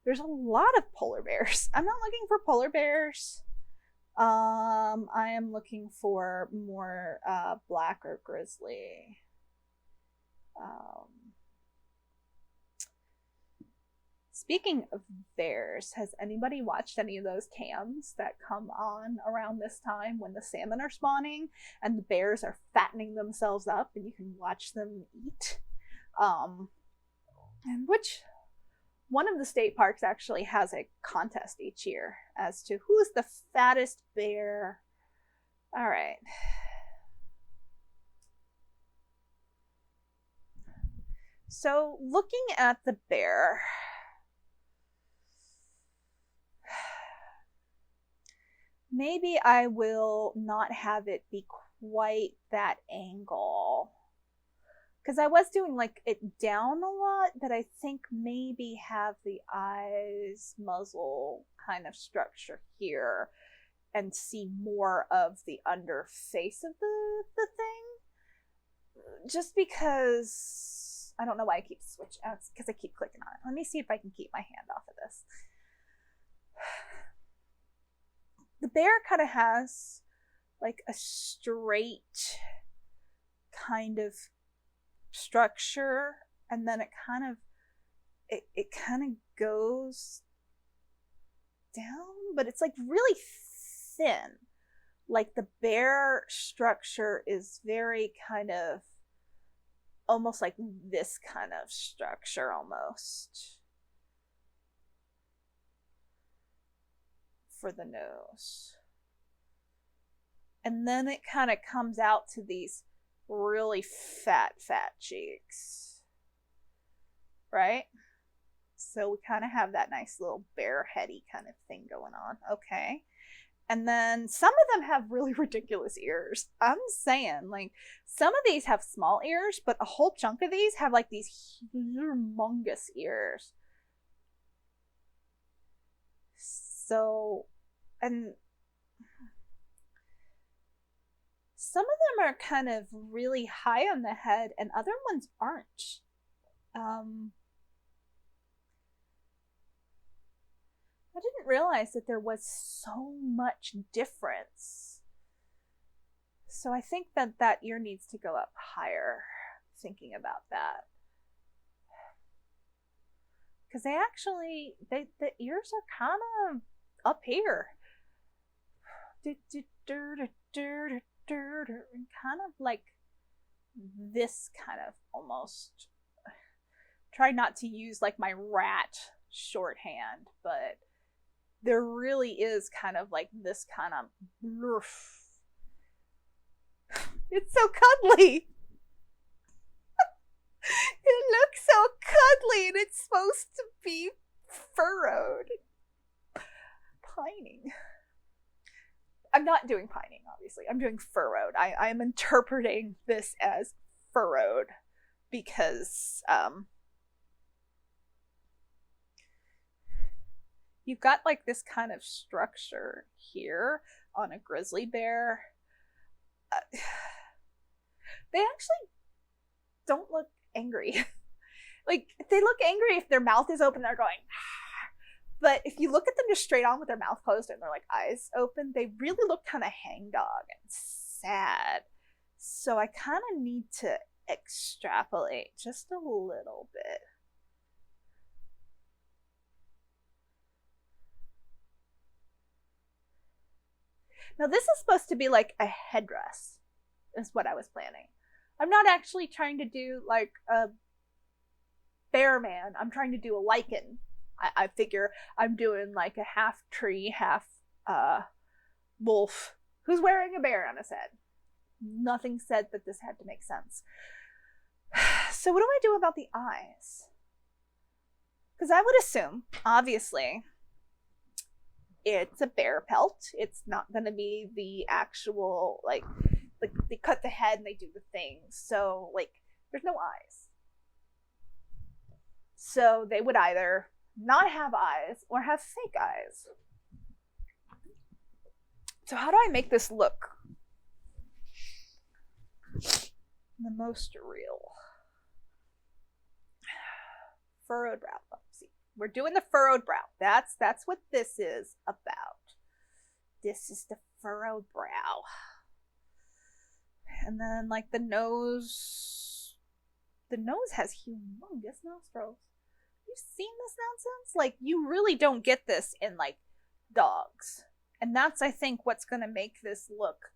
S1: there's a lot of polar bears. I'm not looking for polar bears. I am looking for more black or grizzly. Um, Speaking of bears, has anybody watched any of those cams that come on around this time when the salmon are spawning and the bears are fattening themselves up and you can watch them eat? And which one of the state parks actually has a contest each year as to who is the fattest bear. All right. So looking at the bear, maybe I will not have it be quite that angle. Because I was doing like it down a lot, but I think maybe have the eyes, muzzle kind of structure here and see more of the under face of the thing. Just because I don't know why I keep switching, because I keep clicking on it. Let me see if I can keep my hand off of this. The bear kind of has like a straight kind of structure, and then it kind of goes down, but it's like really thin. Like the bear structure is very kind of almost like this kind of structure almost for the nose. And then it kind of comes out to these really fat cheeks. Right? So we kind of have that nice little bear heady kind of thing going on. Okay. And then some of them have really ridiculous ears. I'm saying, like, some of these have small ears, but a whole chunk of these have like these humongous ears. So, and some of them are kind of really high on the head and other ones aren't. I didn't realize that there was so much difference. So I think that ear needs to go up higher, thinking about that. Because the ears are kind of up here. Kind of like this kind of almost. Try not to use like my rat shorthand, but there really is kind of like this kind of. It's so cuddly. It looks so cuddly and it's supposed to be furrowed. Pining. I'm not doing pining, obviously. I'm doing furrowed. I am interpreting this as furrowed because you've got like this kind of structure here on a grizzly bear. They actually don't look angry. Like, they look angry if their mouth is open, they're going, but if you look at them just straight on with their mouth closed and their like eyes open, they really look kind of hangdog and sad. So I kind of need to extrapolate just a little bit. Now this is supposed to be like a headdress, is what I was planning. I'm not actually trying to do like a bear man. I'm trying to do a lichen. I figure I'm doing like a half tree, half wolf who's wearing a bear on his head. Nothing said that this had to make sense. So what do I do about the eyes? Because I would assume, obviously, it's a bear pelt. It's not going to be the actual, like, they cut the head and they do the thing. So, like, there's no eyes. So they would either not have eyes or have fake eyes. So how do I make this look the most real? Furrowed brow. Let's see. We're doing the furrowed brow. That's what this is about. This is the furrowed brow. And then like the nose the nose has humongous nostrils. You've seen this nonsense? Like, you really don't get this in, like, dogs. And that's, I think, what's going to make this look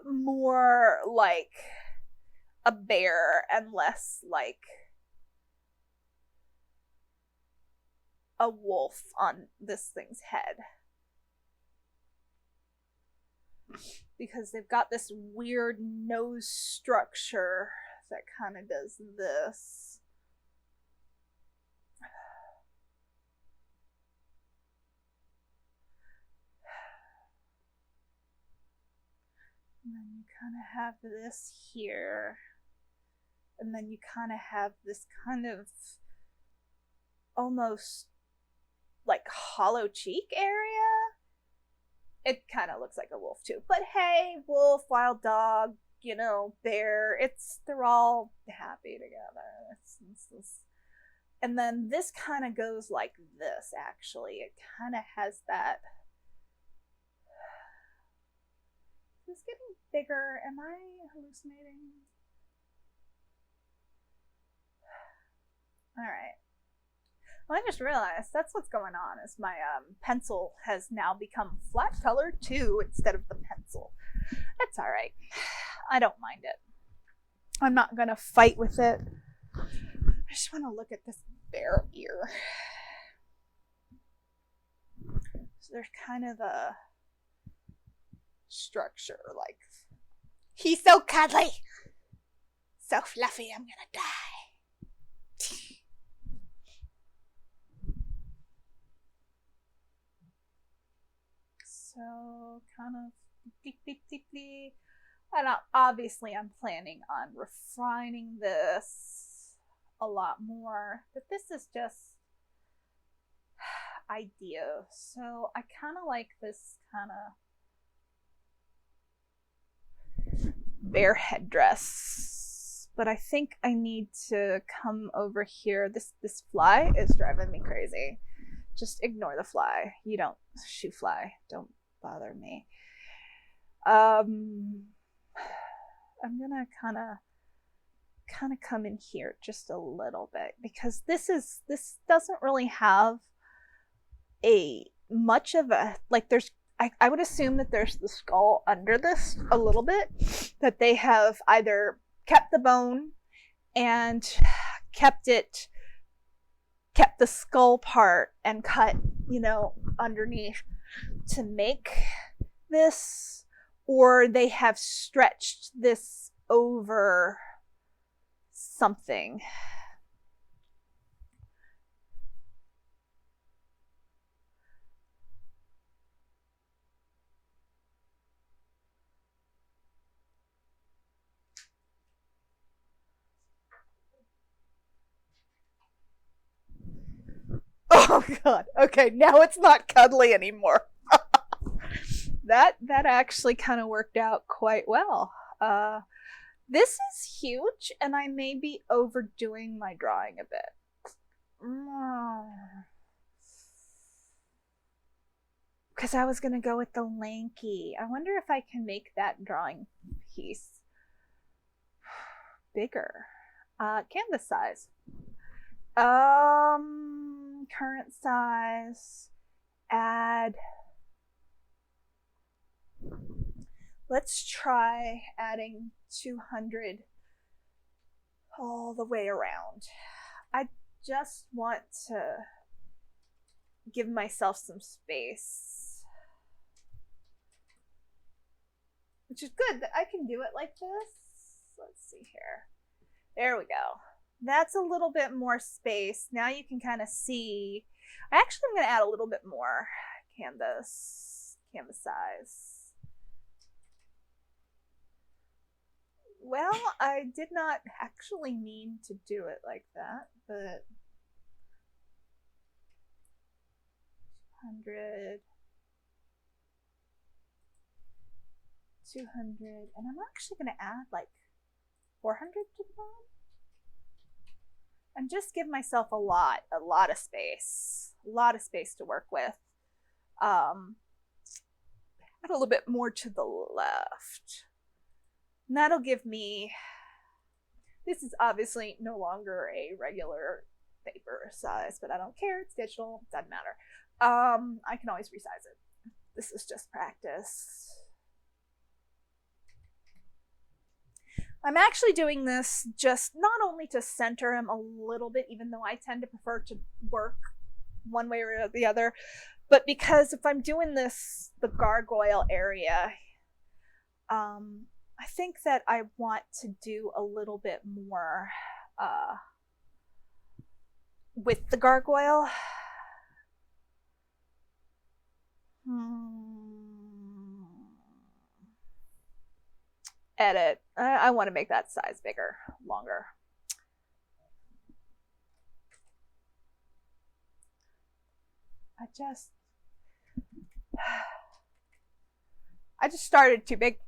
S1: more like a bear and less like a wolf on this thing's head. Because they've got this weird nose structure that kind of does this. And then you kind of have this here. And then you kind of have this kind of almost like hollow cheek area. It kind of looks like a wolf too. But hey, wolf, wild dog, you know, bear, they're all happy together. It's and then this kind of goes like this, actually. It kind of has that. Is this getting bigger? Am I hallucinating? All right. Well, I just realized that's what's going on, is my pencil has now become flat colored too instead of the pencil. That's all right. I don't mind it. I'm not going to fight with it. I just want to look at this bear ear. So there's kind of a structure, like, he's so cuddly, so fluffy, I'm gonna die. So kind of deeply. And obviously I'm planning on refining this a lot more, but this is just idea. So I kind of like this kind of bear headdress, but I think I need to come over here. This fly is driving me crazy. Just ignore the fly. You don't shoot fly. Don't bother me. I'm gonna kind of come in here just a little bit, because this doesn't really have a much of a, like, there's, I would assume that there's the skull under this a little bit, that they have either kept the bone and kept the skull part and cut, underneath to make this, or they have stretched this over something. Oh god. Okay, now it's not cuddly anymore. That actually kind of worked out quite well. This is huge, and I may be overdoing my drawing a bit. Because I was going to go with the lanky. I wonder if I can make that drawing piece bigger. Canvas size. Current size. Add. Let's try adding 200 all the way around. I just want to give myself some space, which is good that I can do it like this. Let's see here. There we go. That's a little bit more space. Now you can kind of see. I actually am going to add a little bit more canvas size. Well, I did not actually mean to do it like that, but 100, 200, and I'm actually going to add like 400 to the bottom. And just give myself a lot of space. A lot of space to work with. Add a little bit more to the left. And that'll give me This is obviously no longer a regular paper size, but I don't care. It's digital. It doesn't matter. I can always resize it. This is just practice. I'm actually doing this just not only to center him a little bit, even though I tend to prefer to work one way or the other, but because if I'm doing this, the gargoyle area, I think that I want to do a little bit more with the gargoyle. Edit. I want to make that size bigger, longer. I just started too big.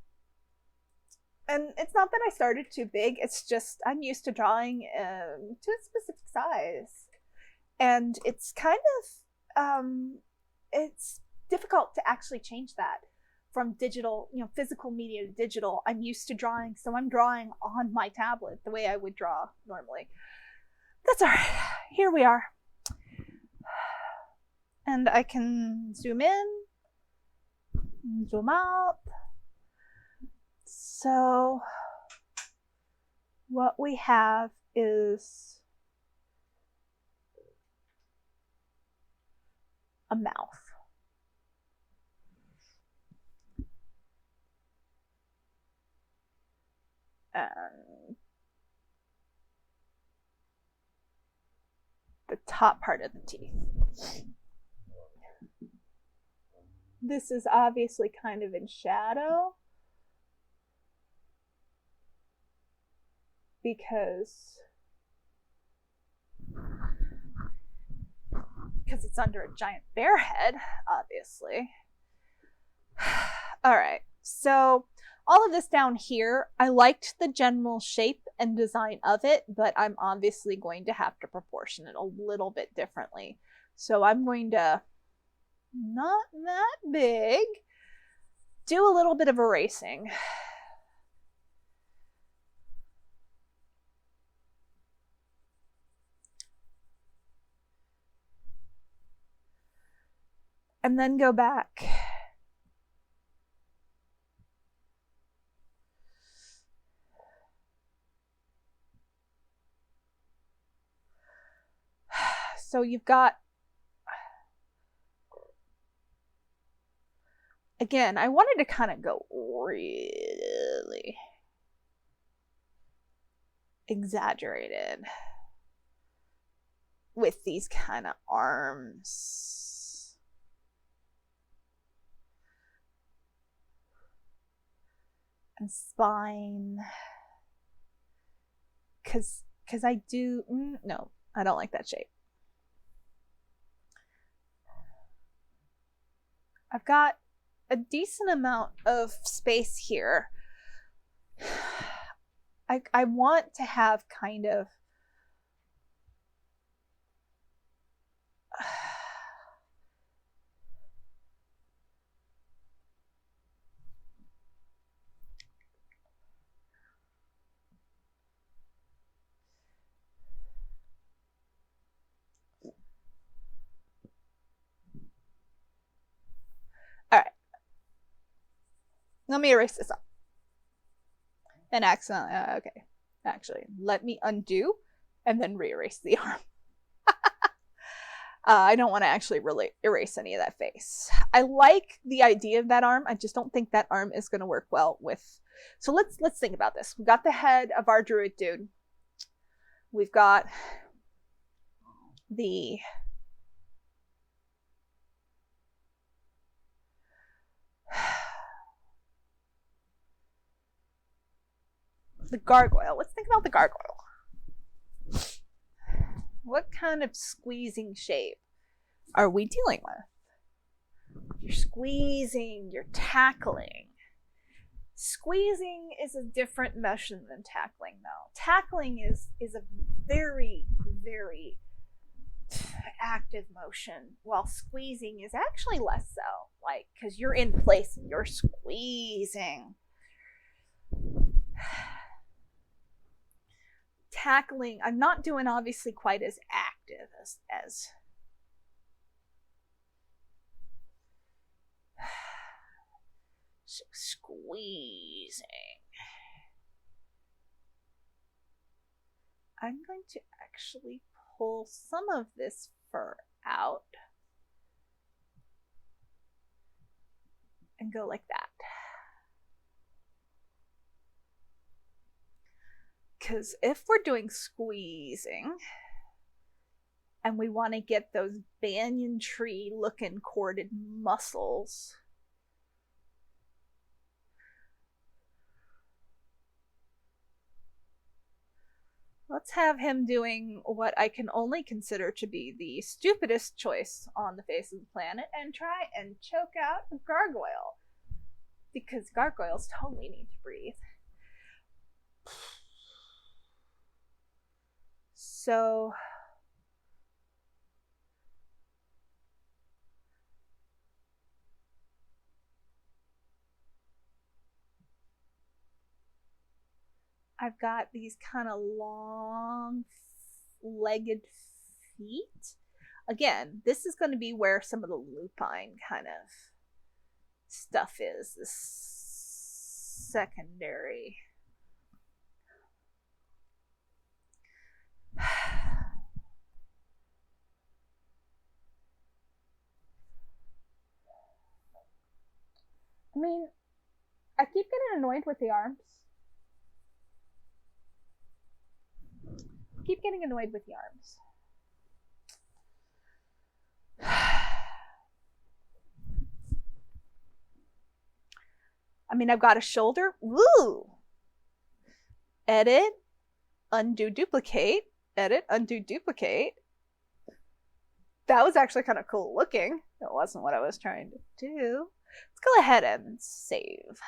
S1: And it's not that I started too big, it's just I'm used to drawing to a specific size. And it's kind of, it's difficult to actually change that from digital, physical media to digital. I'm used to drawing, so I'm drawing on my tablet the way I would draw normally. That's all right. Here we are. And I can zoom in, zoom out. So what we have is a mouth. And the top part of the teeth. This is obviously kind of in shadow because it's under a giant bear head, obviously. All right, so all of this down here, I liked the general shape and design of it, but I'm obviously going to have to proportion it a little bit differently. So I'm going to, not that big, do a little bit of erasing. And then go back. So you've got, again, I wanted to kind of go really exaggerated with these kind of arms. And spine. Because I do, no, I don't like that shape. I've got a decent amount of space here. I want to have kind of all right. Let me erase this up. And accidentally, okay. Actually, let me undo and then re-erase the arm. I don't want to actually really erase any of that face. I like the idea of that arm. I just don't think that arm is going to work well with. So let's think about this. We've got the head of our druid dude. We've got the gargoyle. Let's think about the gargoyle. What kind of squeezing shape are we dealing with? You're squeezing, you're tackling. Squeezing is a different motion than tackling, though. Tackling is a very, very active motion, while squeezing is actually less so. Like, because you're in place and you're squeezing. tackling, I'm not doing obviously quite as active as so squeezing. I'm going to actually pull some of this fur out and go like that. Because if we're doing squeezing and we want to get those banyan tree looking corded muscles, let's have him doing what I can only consider to be the stupidest choice on the face of the planet and try and choke out a gargoyle. Because gargoyles totally need to breathe. So I've got these kind of long-legged feet. Again, this is going to be where some of the lupine kind of stuff is, this secondary. I mean, I keep getting annoyed with the arms. Keep getting annoyed with the arms. I mean, I've got a shoulder. Woo! Edit, undo, duplicate. Edit, undo, duplicate. That was actually kind of cool looking. It wasn't what I was trying to do. Let's go ahead and save.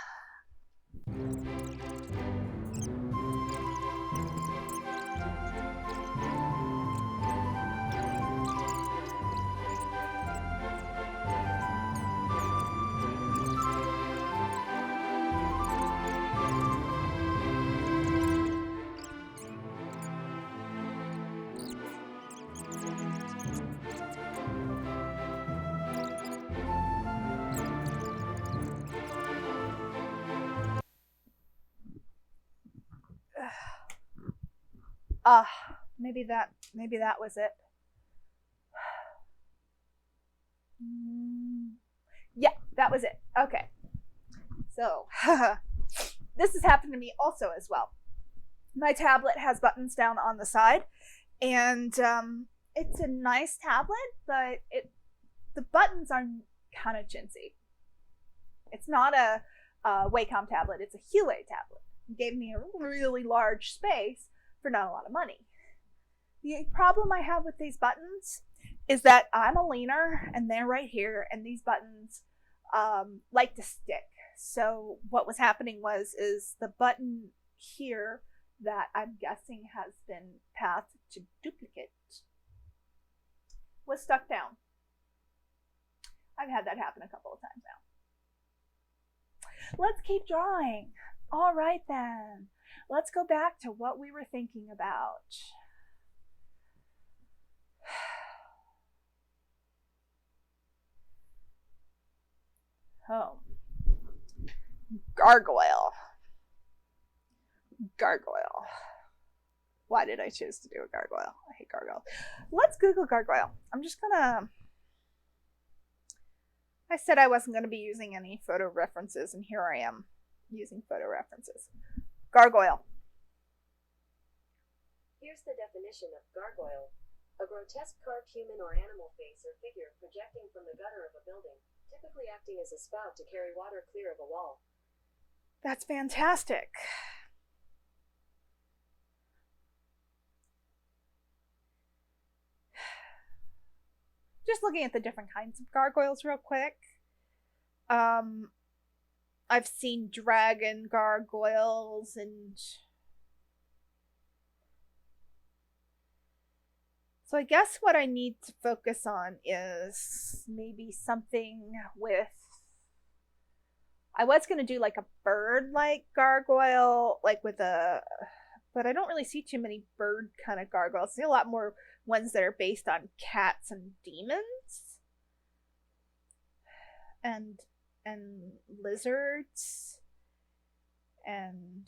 S1: Maybe that was it. Yeah, that was it. Okay. So, this has happened to me also as well. My tablet has buttons down on the side, and it's a nice tablet, but the buttons are kind of chintzy. It's not a Wacom tablet, it's a Huawei tablet. It gave me a really large space for not a lot of money. The problem I have with these buttons is that I'm a leaner and they're right here, and these buttons like to stick. So what was happening is the button here that I'm guessing has been pathed to duplicate was stuck down. I've had that happen a couple of times now. Let's keep drawing. All right then. Let's go back to what we were thinking about. Oh. Gargoyle. Gargoyle. Why did I choose to do a gargoyle? I hate gargoyle. Let's Google gargoyle. I'm just gonna... I said I wasn't gonna be using any photo references, and here I am using photo references. Gargoyle.
S2: Here's the definition of gargoyle. A grotesque carved human or animal face or figure projecting from the gutter of a building, typically acting as a spout to carry water clear of a wall.
S1: That's fantastic. Just looking at the different kinds of gargoyles real quick. I've seen dragon gargoyles and... So I guess what I need to focus on is maybe something with... I was going to do like a bird-like gargoyle, like with a But I don't really see too many bird kind of gargoyles. I see a lot more ones that are based on cats and demons. And lizards. And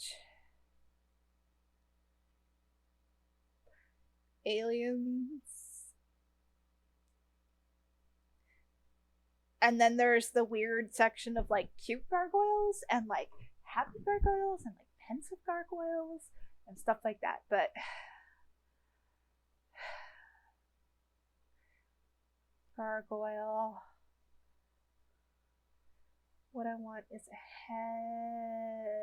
S1: aliens. And then there's the weird section of like cute gargoyles and like happy gargoyles and like pensive gargoyles and stuff like that. But gargoyle, what I want is a head.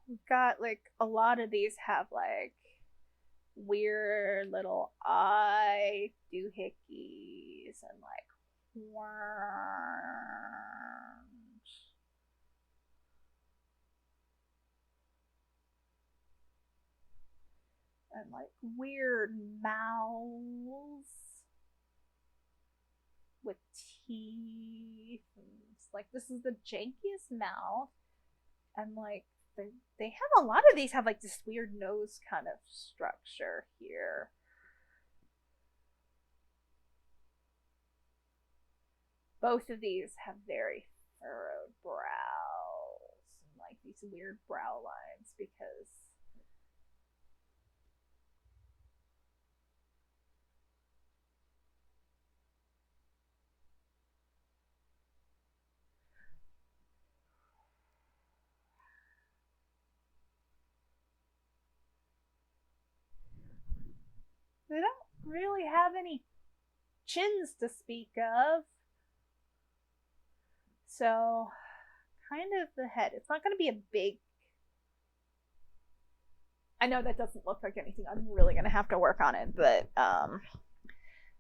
S1: We've got like a lot of these have like weird little eye doohickeys and like worms. And like weird mouths with teeth. And it's like, this is the jankiest mouth. And like, they have a lot of these have like this weird nose kind of structure here. Both of these have very furrowed brows and like these weird brow lines because they don't really have any chins to speak of. So, kind of the head. It's not going to be a big... I know that doesn't look like anything. I'm really going to have to work on it. But,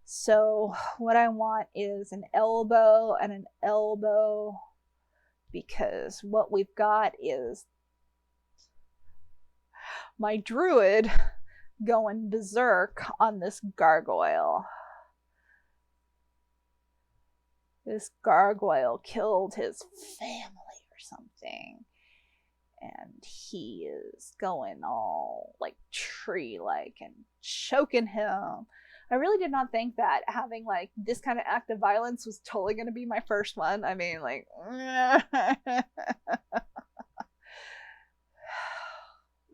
S1: so what I want is an elbow and an elbow. Because what we've got is my druid going berserk on this gargoyle. This gargoyle killed his family or something. And he is going all like tree-like and choking him. I really did not think that having like this kind of act of violence was totally going to be my first one. I mean, like...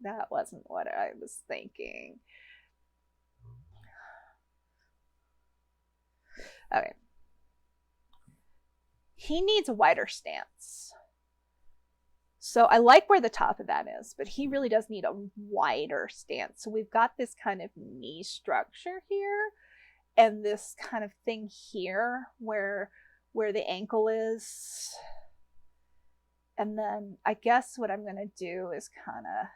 S1: That wasn't what I was thinking. Okay. He needs a wider stance. So I like where the top of that is, but he really does need a wider stance. So we've got this kind of knee structure here and this kind of thing here where the ankle is. And then I guess what I'm going to do is kind of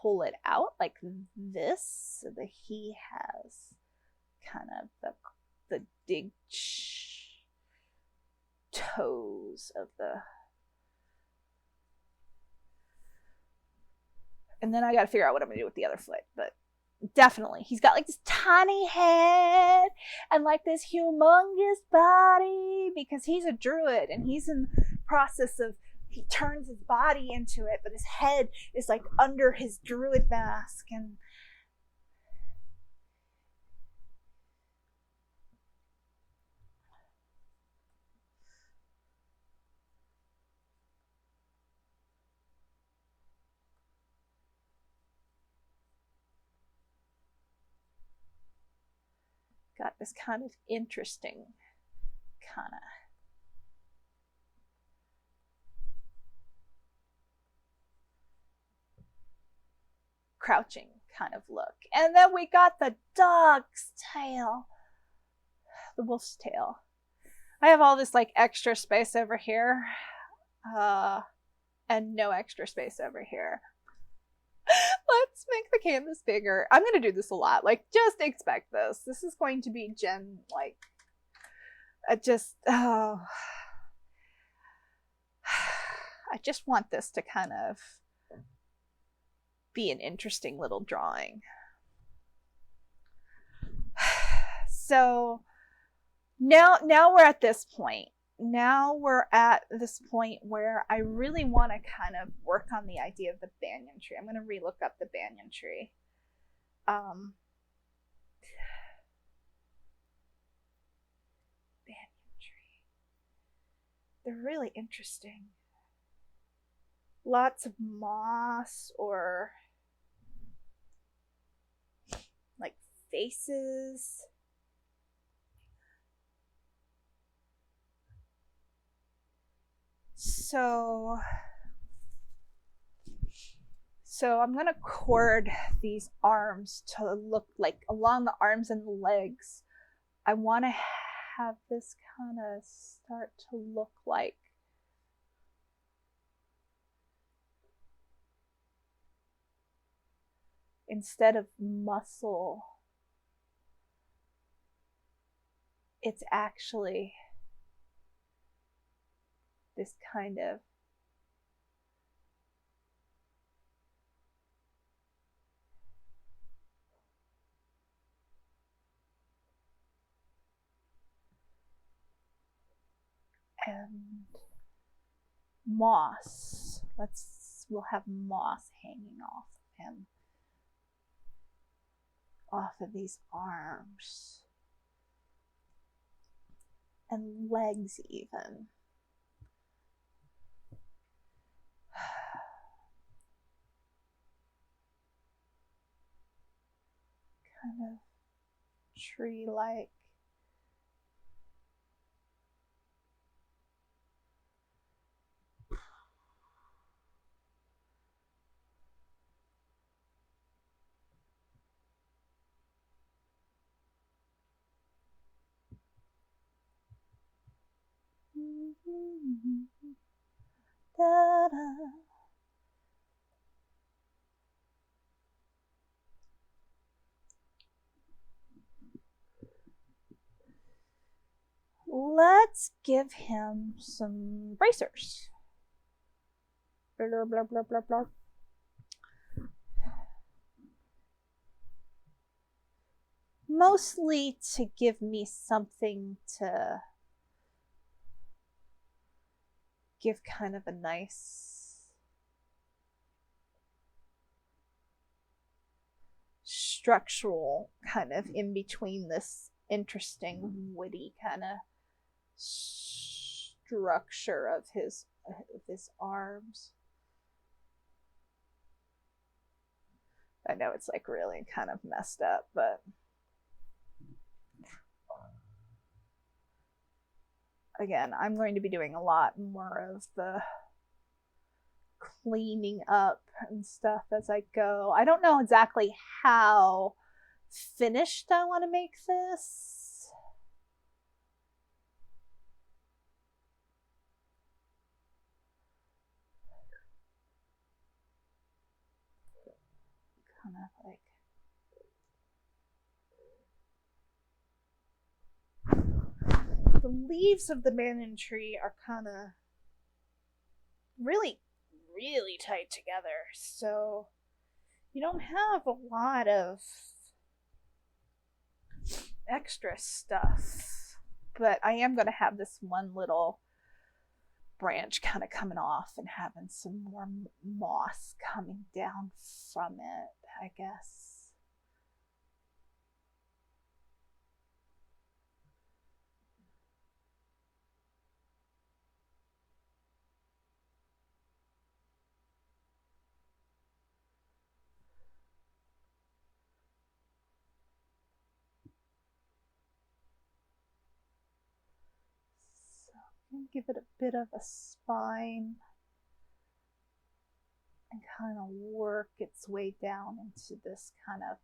S1: pull it out like this so that he has kind of the dig toes of the... And then I gotta figure out what I'm gonna do with the other foot, but definitely he's got like this tiny head and like this humongous body because he's a druid and he's in the process of... He turns his body into it, but his head is like under his druid mask. And got this kind of interesting kind of crouching kind of look. And then we got the dog's tail, the wolf's tail. I have all this like extra space over here and no extra space over here. Let's make the canvas bigger. I'm gonna do this a lot, like just expect this. This is going to be Jen, like I just want this to kind of be an interesting little drawing. So now we're at this point. now we're at this point where I really want to kind of work on the idea of the banyan tree. I'm going to relook up the banyan tree. Banyan tree. They're really interesting. Lots of moss or like faces. So I'm going to cord these arms to look like along the arms and the legs. I want to have this kind of start to look like instead of muscle, it's actually this kind of and moss. We'll have moss hanging off of him, off of these arms and legs even. Kind of tree-like. Da-da. Let's give him some bracers. Blah, blah, blah, blah, blah. Mostly to give me something to give kind of a nice structural kind of in between this interesting witty kind of structure of his arms. I know it's like really kind of messed up, but again, I'm going to be doing a lot more of the cleaning up and stuff as I go. I don't know exactly how finished I want to make this. Kind of like the leaves of the banyan tree are kind of really tight together, so you don't have a lot of extra stuff, but I am going to have this one little branch kind of coming off and having some more moss coming down from it, I guess. Give it a bit of a spine and kind of work its way down into this kind of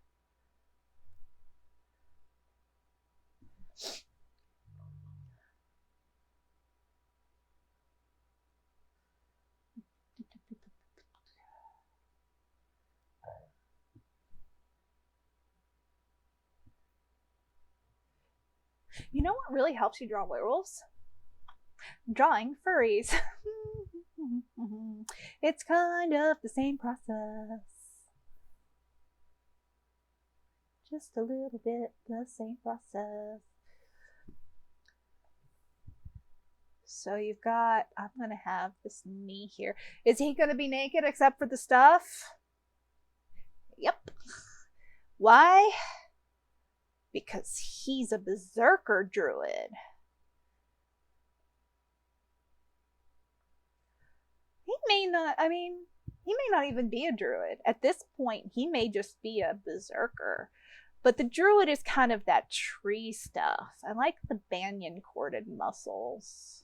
S1: You know what really helps you draw werewolves? Drawing furries. It's kind of the same process. Just a little bit the same process. So you've got, I'm going to have this knee here. Is he going to be naked except for the stuff? Yep. Why? Because he's a berserker druid. He may not even be a druid. At this point, he may just be a berserker. But the druid is kind of that tree stuff. I like the banyan corded muscles.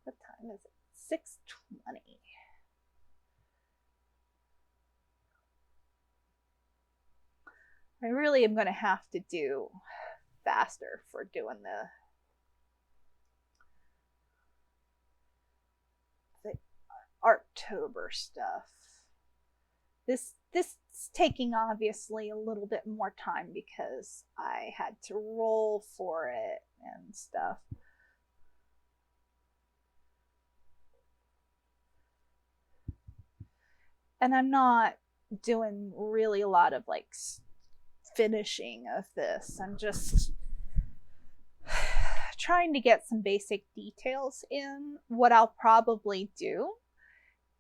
S1: What time is it? 6:20. I really am going to have to do faster for doing the Arctober stuff. This is taking obviously a little bit more time because I had to roll for it and stuff. And I'm not doing really a lot of like finishing of this. I'm just trying to get some basic details in. What I'll probably do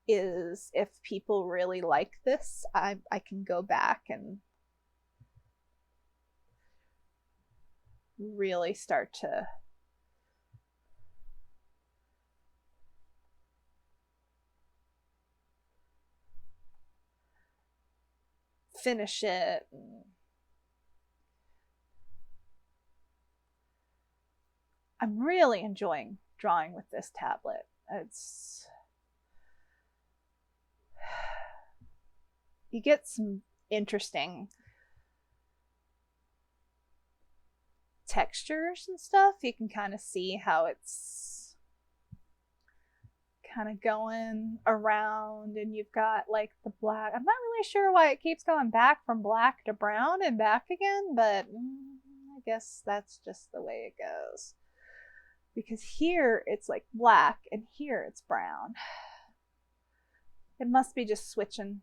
S1: is, if people really like this, I can go back and really start to finish it. I'm really enjoying drawing with this tablet. You get some interesting textures and stuff. You can kind of see how it's kind of going around, and you've got like the black. I'm not really sure why it keeps going back from black to brown and back again, but I guess that's just the way it goes. Because here it's like black and here it's brown. It must be just switching.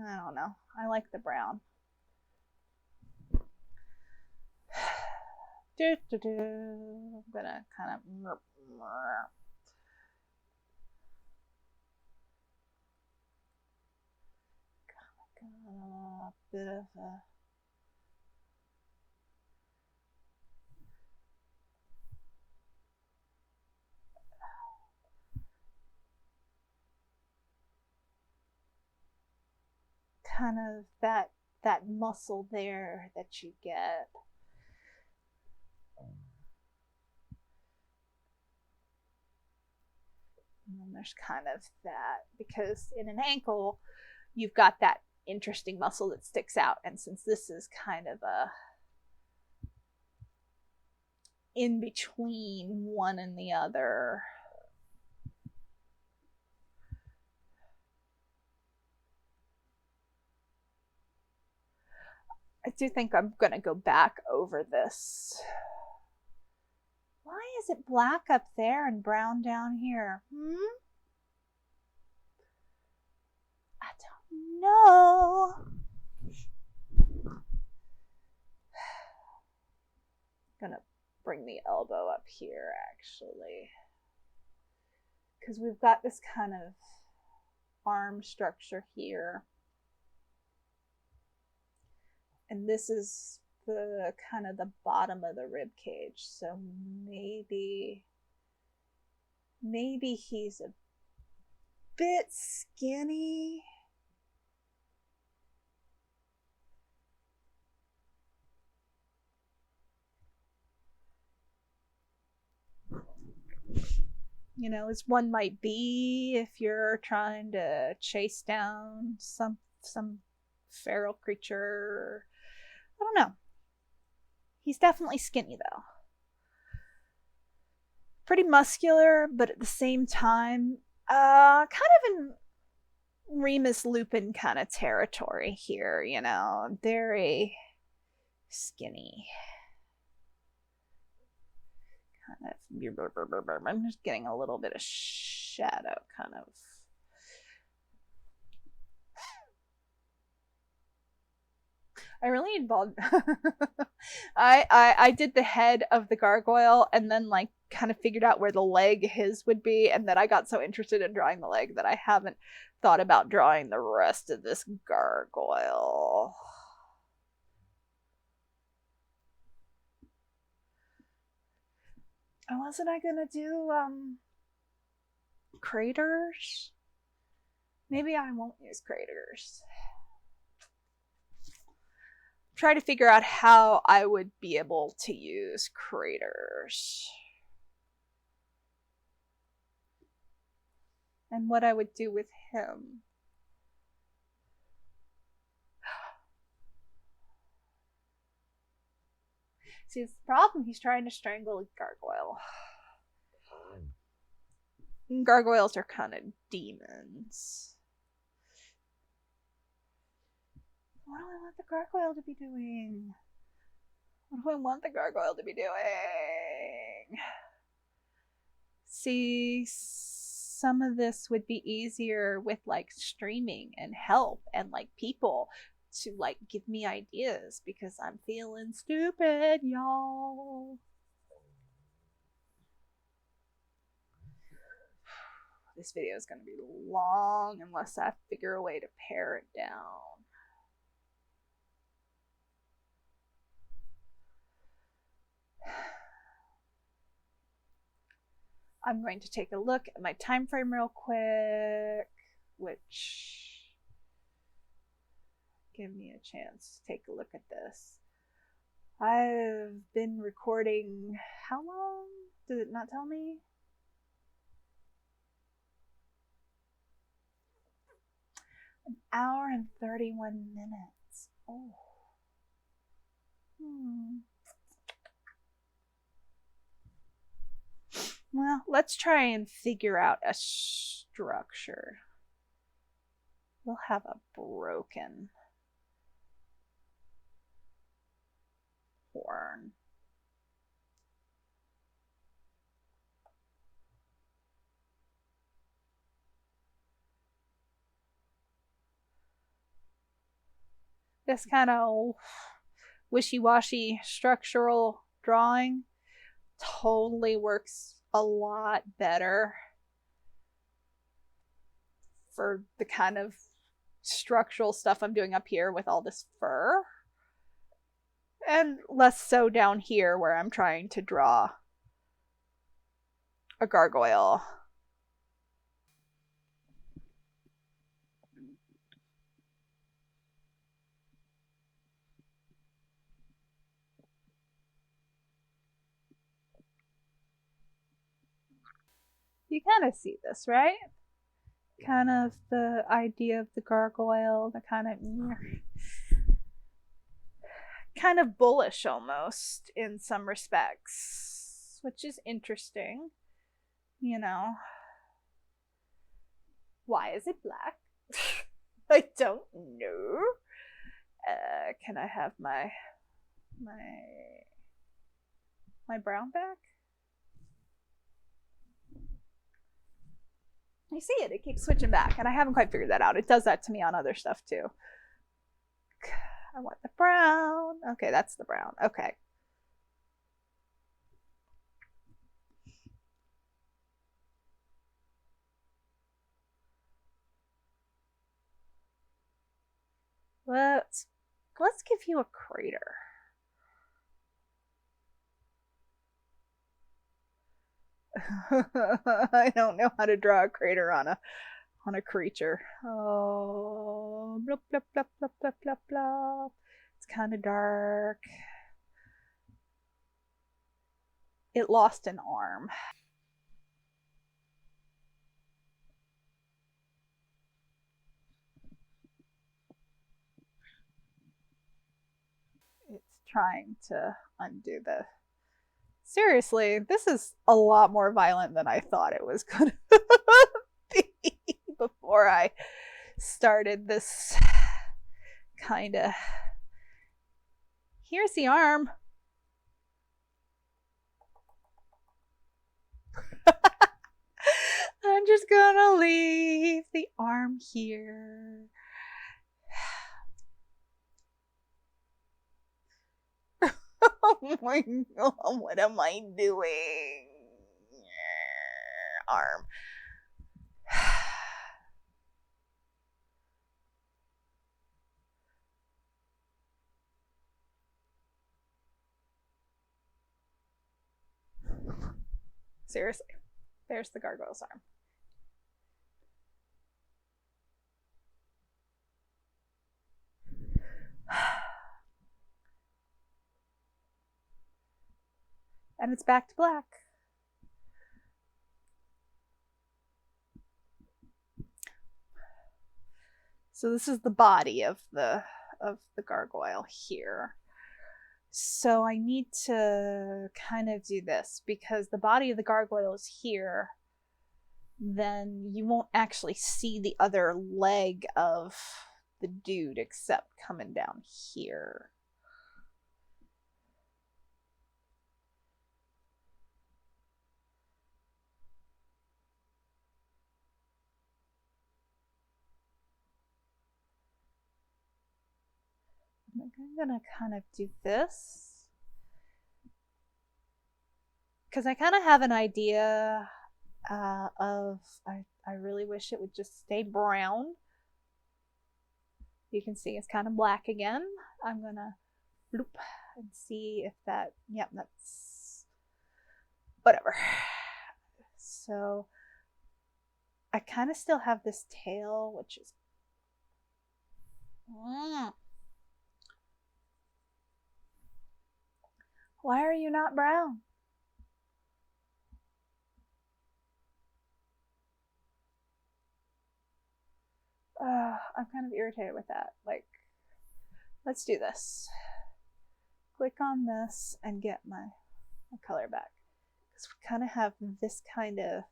S1: I don't know. I like the brown. I'm gonna kind of a bit of a kind of that muscle there that you get. And then there's kind of that, because in an ankle, you've got that interesting muscle that sticks out. And since this is kind of a in between one and the other, I do think I'm going to go back over this. Why is it black up there and brown down here? I don't know. I'm gonna bring the elbow up here, actually, because we've got this kind of arm structure here, and this is the kind of the bottom of the rib cage. So maybe he's a bit skinny. You know, as one might be if you're trying to chase down some feral creature. I don't know. He's definitely skinny though. Pretty muscular, but at the same time, kind of in Remus Lupin kind of territory here, you know, very skinny. Kind of, I'm just getting a little bit of shadow kind of. I really involved. I did the head of the gargoyle and then like kind of figured out where the leg his would be, and then I got so interested in drawing the leg that I haven't thought about drawing the rest of this gargoyle. Wasn't I gonna do craters? Maybe I won't use craters. Try to figure out how I would be able to use craters. And what I would do with him. See, it's the problem. He's trying to strangle a gargoyle. Gargoyles are kind of demons. What do I want the gargoyle to be doing? What do I want the gargoyle to be doing? See, some of this would be easier with like streaming and help and like people to like give me ideas because I'm feeling stupid, y'all. This video is going to be long unless I figure a way to pare it down. I'm going to take a look at my time frame real quick, which give me a chance to take a look at this. I've been recording how long? Did it not tell me? An hour and 31 minutes. Oh. Well, let's try and figure out a structure. We'll have a broken horn. This kind of wishy-washy structural drawing totally works a lot better for the kind of structural stuff I'm doing up here with all this fur, and less so down here where I'm trying to draw a gargoyle. You kind of see this, right? Kind of the idea of the gargoyle, the kind of bullish almost in some respects, which is interesting. You know, why is it black? I don't know. Can I have my brown back? You see it keeps switching back, and I haven't quite figured that out. It does that to me on other stuff too. I want the brown. Okay, that's the brown. Okay. Let's give you a crater. I don't know how to draw a crater on a creature. Oh, blop, blop, blop, blop, blop, blop, blop. It's kind of dark. It lost an arm. It's trying to undo the... Seriously, this is a lot more violent than I thought it was going to be before I started this kind of... Here's the arm. I'm just retrieve the arm here. Oh my god, what am I doing? Arm. Seriously, there's the gargoyle's arm. And it's back to black. So this is the body of the gargoyle here. So I need to kind of do this because the body of the gargoyle is here. Then you won't actually see the other leg of the dude except coming down here. I'm gonna kind of do this because I kind of have an idea of I really wish it would just stay brown. You can see it's kind of black again. I'm gonna bloop and see if that, yep, that's whatever. So I kind of still have this tail, which is why are you not brown? I'm kind of irritated with that. Like, let's do this. Click on this and get my color back. Because we kind of have this kind of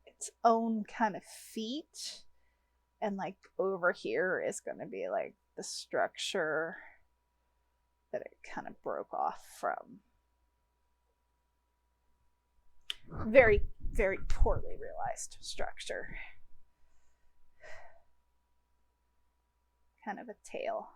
S1: its own kind of feet. And like over here is going to be like the structure that it kind of broke off from. Very, very poorly realized structure. Kind of a tail.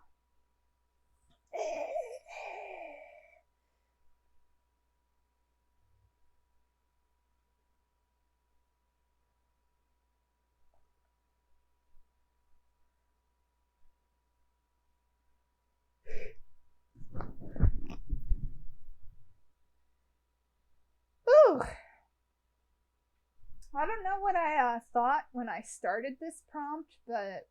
S1: Ooh. I don't know what I thought when I started this prompt, but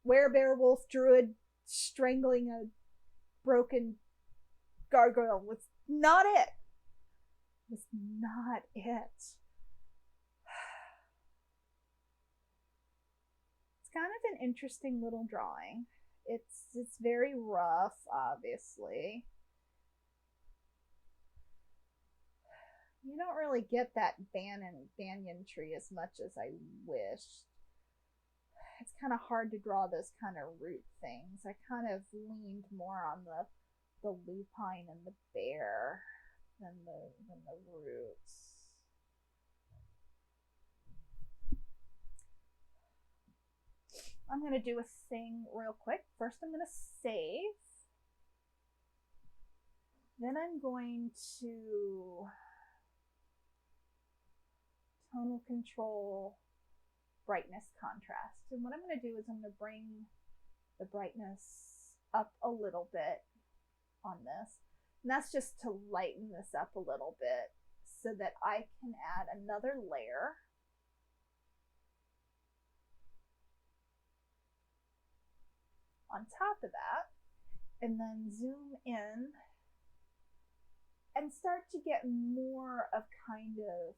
S1: werebear druid strangling a broken gargoyle was not it. Was not it. It's kind of an interesting little drawing. It's very rough, obviously. You don't really get that banyan tree as much as I wished. It's kind of hard to draw those kind of root things. I kind of leaned more on the lupine and the bear than the roots. I'm gonna do a thing real quick. First, I'm gonna save. Then I'm going to tonal control brightness contrast. And what I'm going to do is I'm going to bring the brightness up a little bit on this. And that's just to lighten this up a little bit so that I can add another layer. On top of that, and then zoom in and start to get more of kind of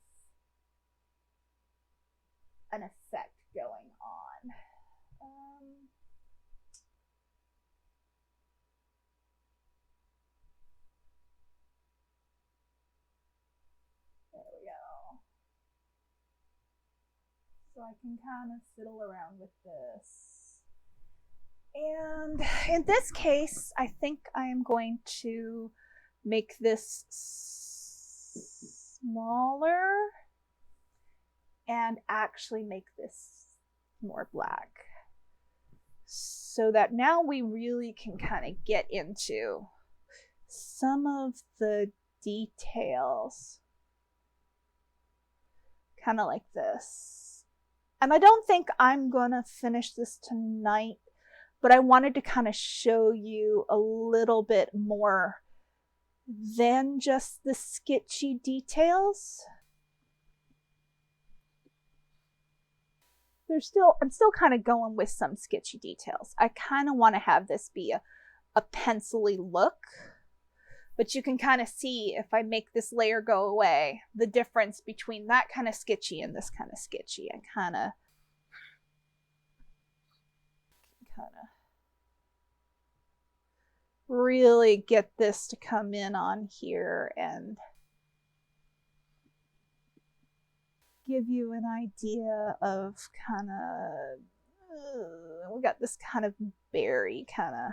S1: an effect going on. There we go. So I can kind of fiddle around with this. And in this case, I think I am going to make this smaller and actually make this more black, so that now we really can kind of get into some of the details, kind of like this. And I don't think I'm gonna finish this tonight, but I wanted to kind of show you a little bit more than just the sketchy details. I'm still kind of going with some sketchy details. I kind of want to have this be a pencil-y look, but you can kind of see, if I make this layer go away, the difference between that kind of sketchy and this kind of sketchy. I kind of really get this to come in on here and give you an idea of kind of, we got this kind of berry kind of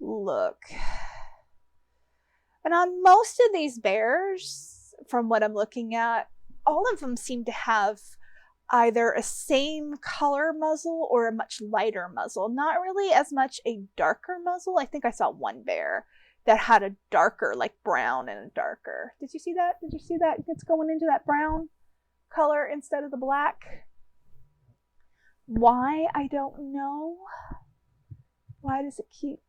S1: look. And on most of these bears, from what I'm looking at, all of them seem to have either a same color muzzle or a much lighter muzzle. Not really as much a darker muzzle. I think I saw one bear that had a darker, like brown and a darker. Did you see that? Did you see that? It's going into that brown color instead of the black. Why? I don't know. Why does it keep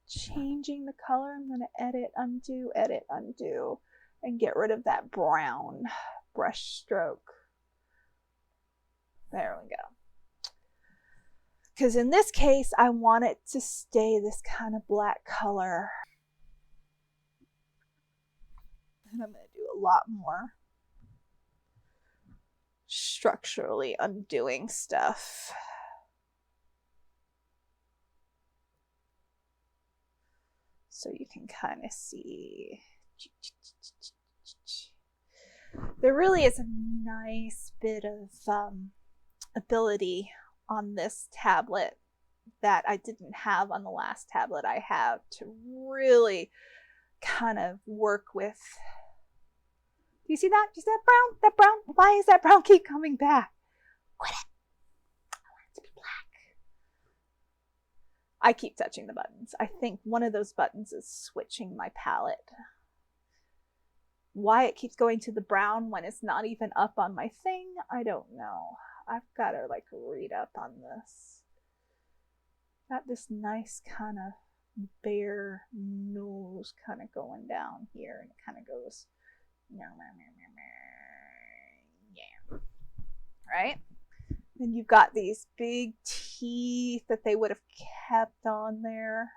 S1: changing the color? I'm going to edit, undo, and get rid of that brown brush stroke. There we go. Because in this case, I want it to stay this kind of black color. And I'm going to do a lot more structurally undoing stuff. So you can kind of see. There really is a nice bit of ability on this tablet that I didn't have on the last tablet I have, to really kind of work with. Do you see that? Do you see that brown? That brown? Why is that brown keep coming back? Quit it. I want it to be black. I keep touching the buttons. I think one of those buttons is switching my palette. Why it keeps going to the brown when it's not even up on my thing, I don't know. I've got to like read up on this. Got this nice kind of bare nose kind of going down here, and it kind of goes, yeah, right? Then you've got these big teeth that they would have kept on there.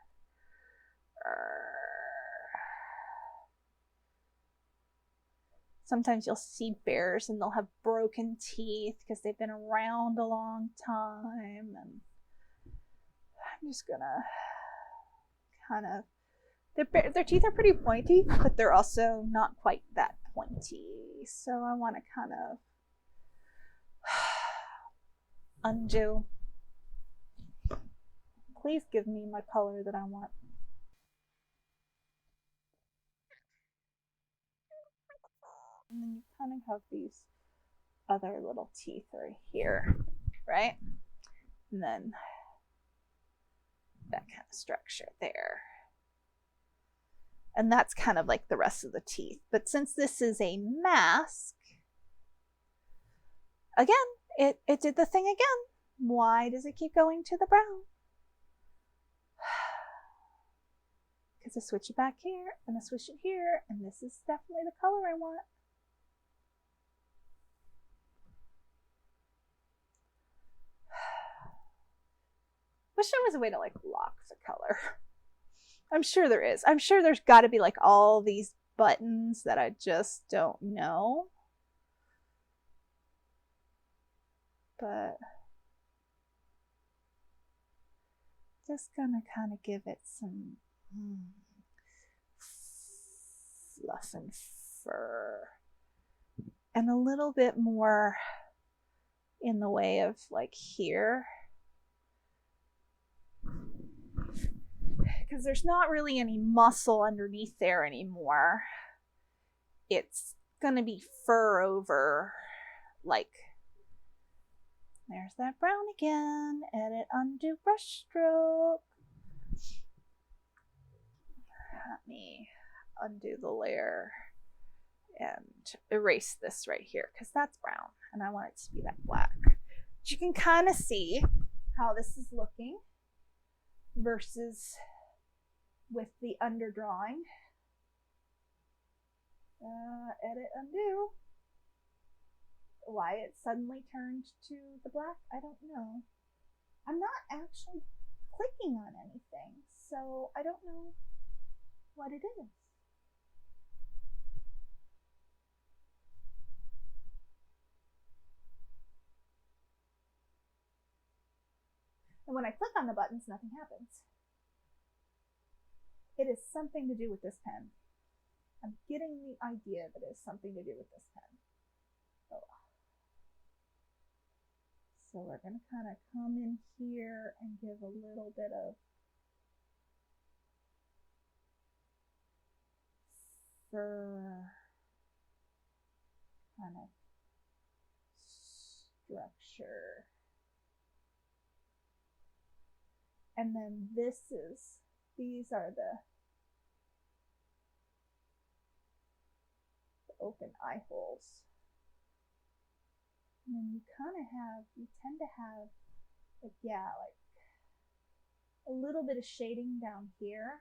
S1: Sometimes you'll see bears and they'll have broken teeth because they've been around a long time. And I'm just gonna kind of, their teeth are pretty pointy, but they're also not quite that pointy. So I want to kind of undo. Please give me my color that I want. And then you kind of have these other little teeth right here, right? And then that kind of structure there. And that's kind of like the rest of the teeth. But since this is a mask, again, it did the thing again. Why does it keep going to the brown? Because I switch it back here, and I switch it here, and this is definitely the color I want. Wish there was a way to like lock the color. I'm sure there is. I'm sure there's got to be like all these buttons that I just don't know. But just gonna kind of give it some fluff and fur, and a little bit more in the way of like here. because there's not really any muscle underneath there anymore. It's gonna be fur over, like, there's that brown again. Edit, undo, brush stroke. Let me undo the layer and erase this right here because that's brown and I want it to be that black. But you can kind of see how this is looking versus with the underdrawing. Edit, undo. Why it suddenly turned to the black, I don't know. I'm not actually clicking on anything, so I don't know what it is. And when I click on the buttons, nothing happens. It is something to do with this pen. I'm getting the idea that it's something to do with this pen. Oh. So we're going to kind of come in here and give a little bit of fur kind of structure. And then these are the open eye holes. And then you tend to have, like, a little bit of shading down here.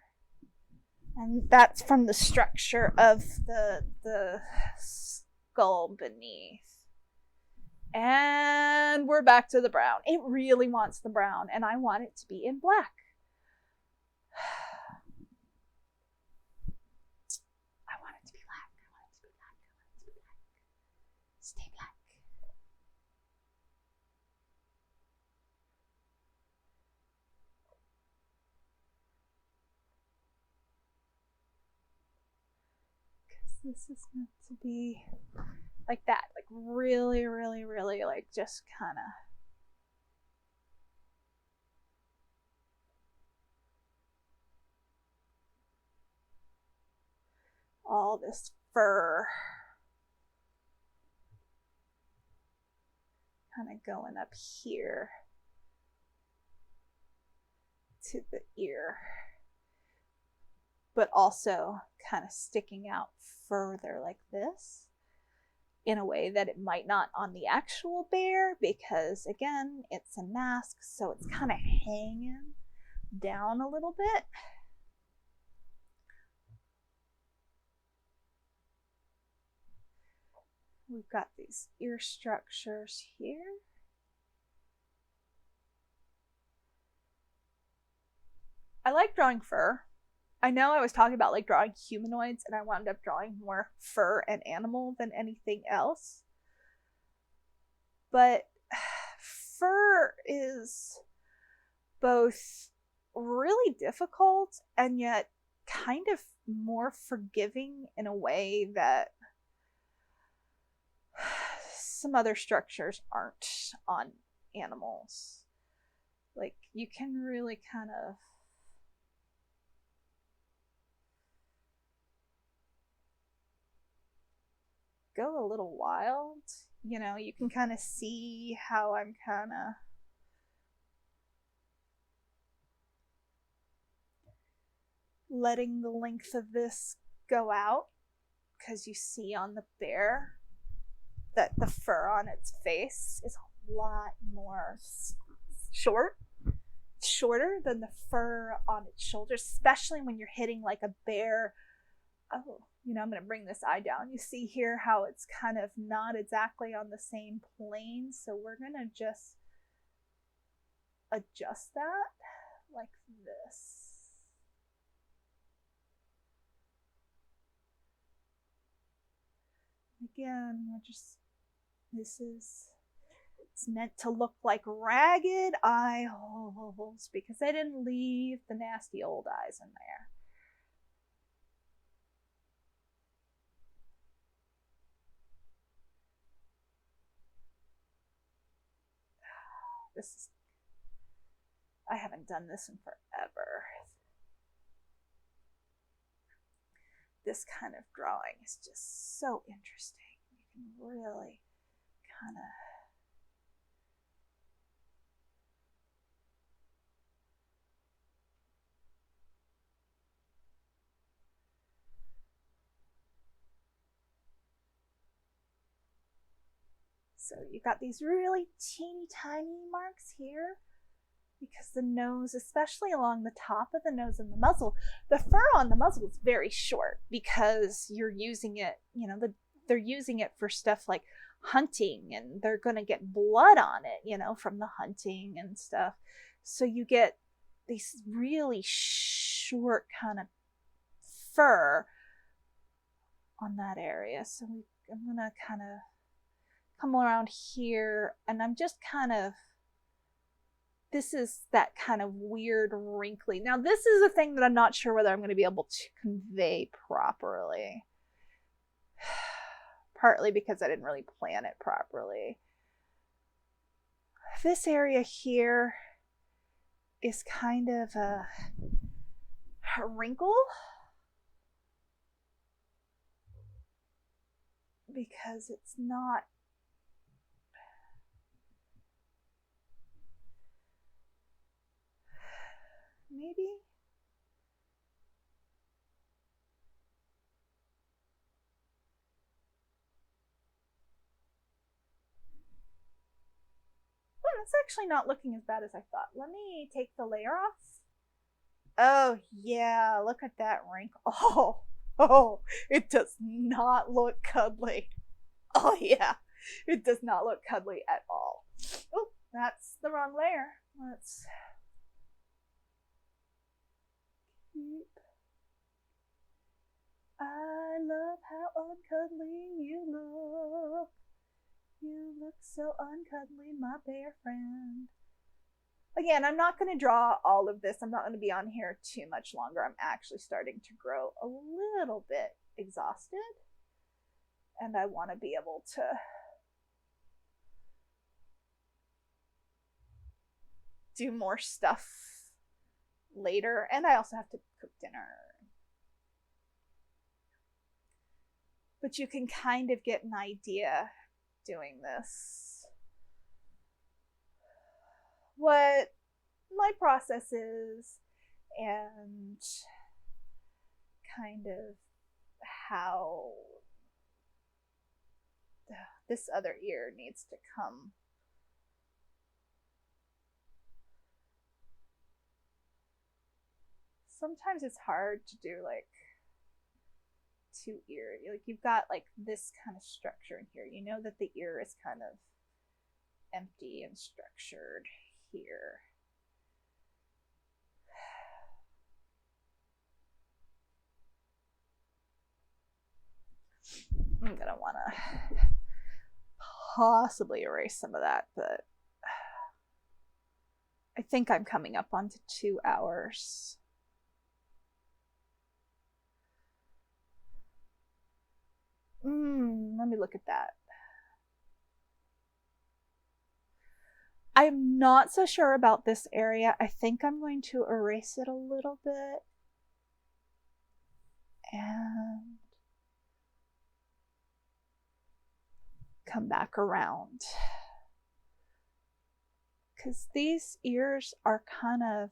S1: And that's from the structure of the skull beneath. And we're back to the brown. It really wants the brown, and I want it to be in black. I want it to be black. I want it to be black. I want it to be black. Stay black. Because this is meant to be like that, like really, really, really, like just kind of all this fur kind of going up here to the ear, but also kind of sticking out further like this in a way that it might not on the actual bear, because again, it's a mask, so it's kind of hanging down a little bit. We've got these ear structures here. I like drawing fur. I know I was talking about like drawing humanoids, and I wound up drawing more fur and animal than anything else. But fur is both really difficult and yet kind of more forgiving in a way that some other structures aren't on animals. Like, you can really kind of go a little wild. You know, you can kind of see how I'm kind of letting the length of this go out, because you see on the bear that the fur on its face is a lot more shorter than the fur on its shoulders, especially when you're hitting like a bear. Oh, you know, I'm going to bring this eye down. You see here how it's kind of not exactly on the same plane, so we're going to just adjust that like this. Again, it's meant to look like ragged eye holes because they didn't leave the nasty old eyes in there. I haven't done this in forever. this kind of drawing is just so interesting. You can really kind of so you've got these really teeny tiny marks here because the nose, especially along the top of the nose and the muzzle, the fur on the muzzle is very short because you're using it, they're using it for stuff like hunting, and they're going to get blood on it, from the hunting and stuff. So you get these really short kind of fur on that area. So I'm going to kind of come around here, and I'm just kind of, this is that kind of weird wrinkly. Now this is a thing that I'm not sure whether I'm going to be able to convey properly. Partly because I didn't really plan it properly. This area here is kind of a wrinkle because it's not maybe. Well, it's actually not looking as bad as I thought. Let me take the layer off. Oh, yeah, look at that wrinkle. Oh, it does not look cuddly. Oh, yeah, it does not look cuddly at all. Oh, that's the wrong layer. Let's keep. I love how uncuddly you look. You look so uncuddly, my bear friend. Again, I'm not going to draw all of this. I'm not going to be on here too much longer. I'm actually starting to grow a little bit exhausted. And I want to be able to do more stuff later. And I also have to cook dinner. But you can kind of get an idea doing this what my process is and kind of how this other ear needs to come. Sometimes it's hard to do like two ear, like you've got like this kind of structure in here. You know that the ear is kind of empty and structured here. I'm gonna want to possibly erase some of that, but I think I'm coming up onto 2 hours. Let me look at that. I'm not so sure about this area. I think I'm going to erase it a little bit. And come back around. Because these ears are kind of...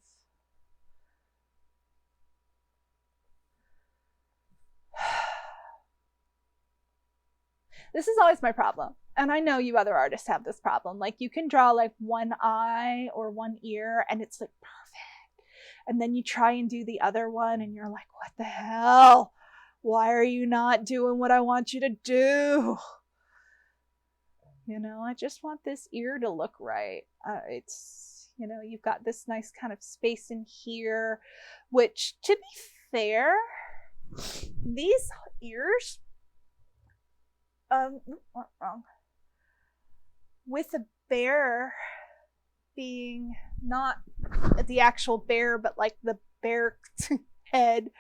S1: This is always my problem. And I know you other artists have this problem. Like you can draw like one eye or one ear and it's like perfect. And then you try and do the other one and you're like, what the hell? Why are you not doing what I want you to do? You know, I just want this ear to look right. It's, you know, you've got this nice kind of space in here, which to be fair, these ears, wrong. With the bear being not the actual bear, but like the bear head,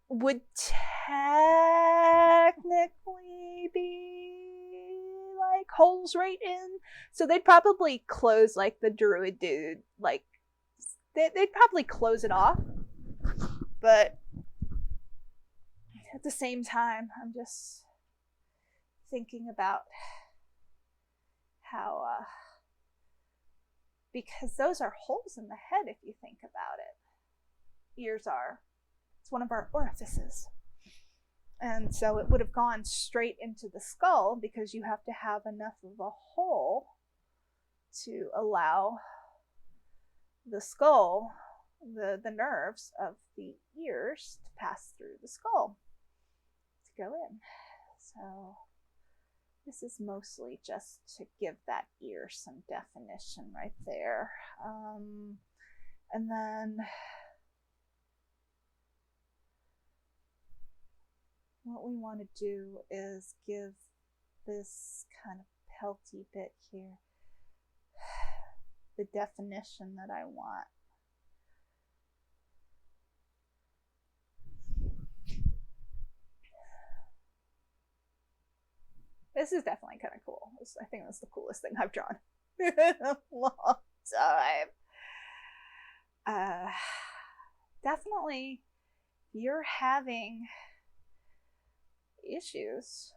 S1: would technically be like holes right in. So they'd probably close like the druid dude, like they'd probably close it off. But at the same time, I'm just thinking about how, because those are holes in the head if you think about it. Ears are. It's one of our orifices. And so it would have gone straight into the skull because you have to have enough of a hole to allow the skull, the nerves of the ears to pass through the skull to go in. So this is mostly just to give that ear some definition right there. And then what we want to do is give this kind of pelty bit here the definition that I want. This is definitely kind of cool. I think that's the coolest thing I've drawn in a long time. Definitely, you're having issues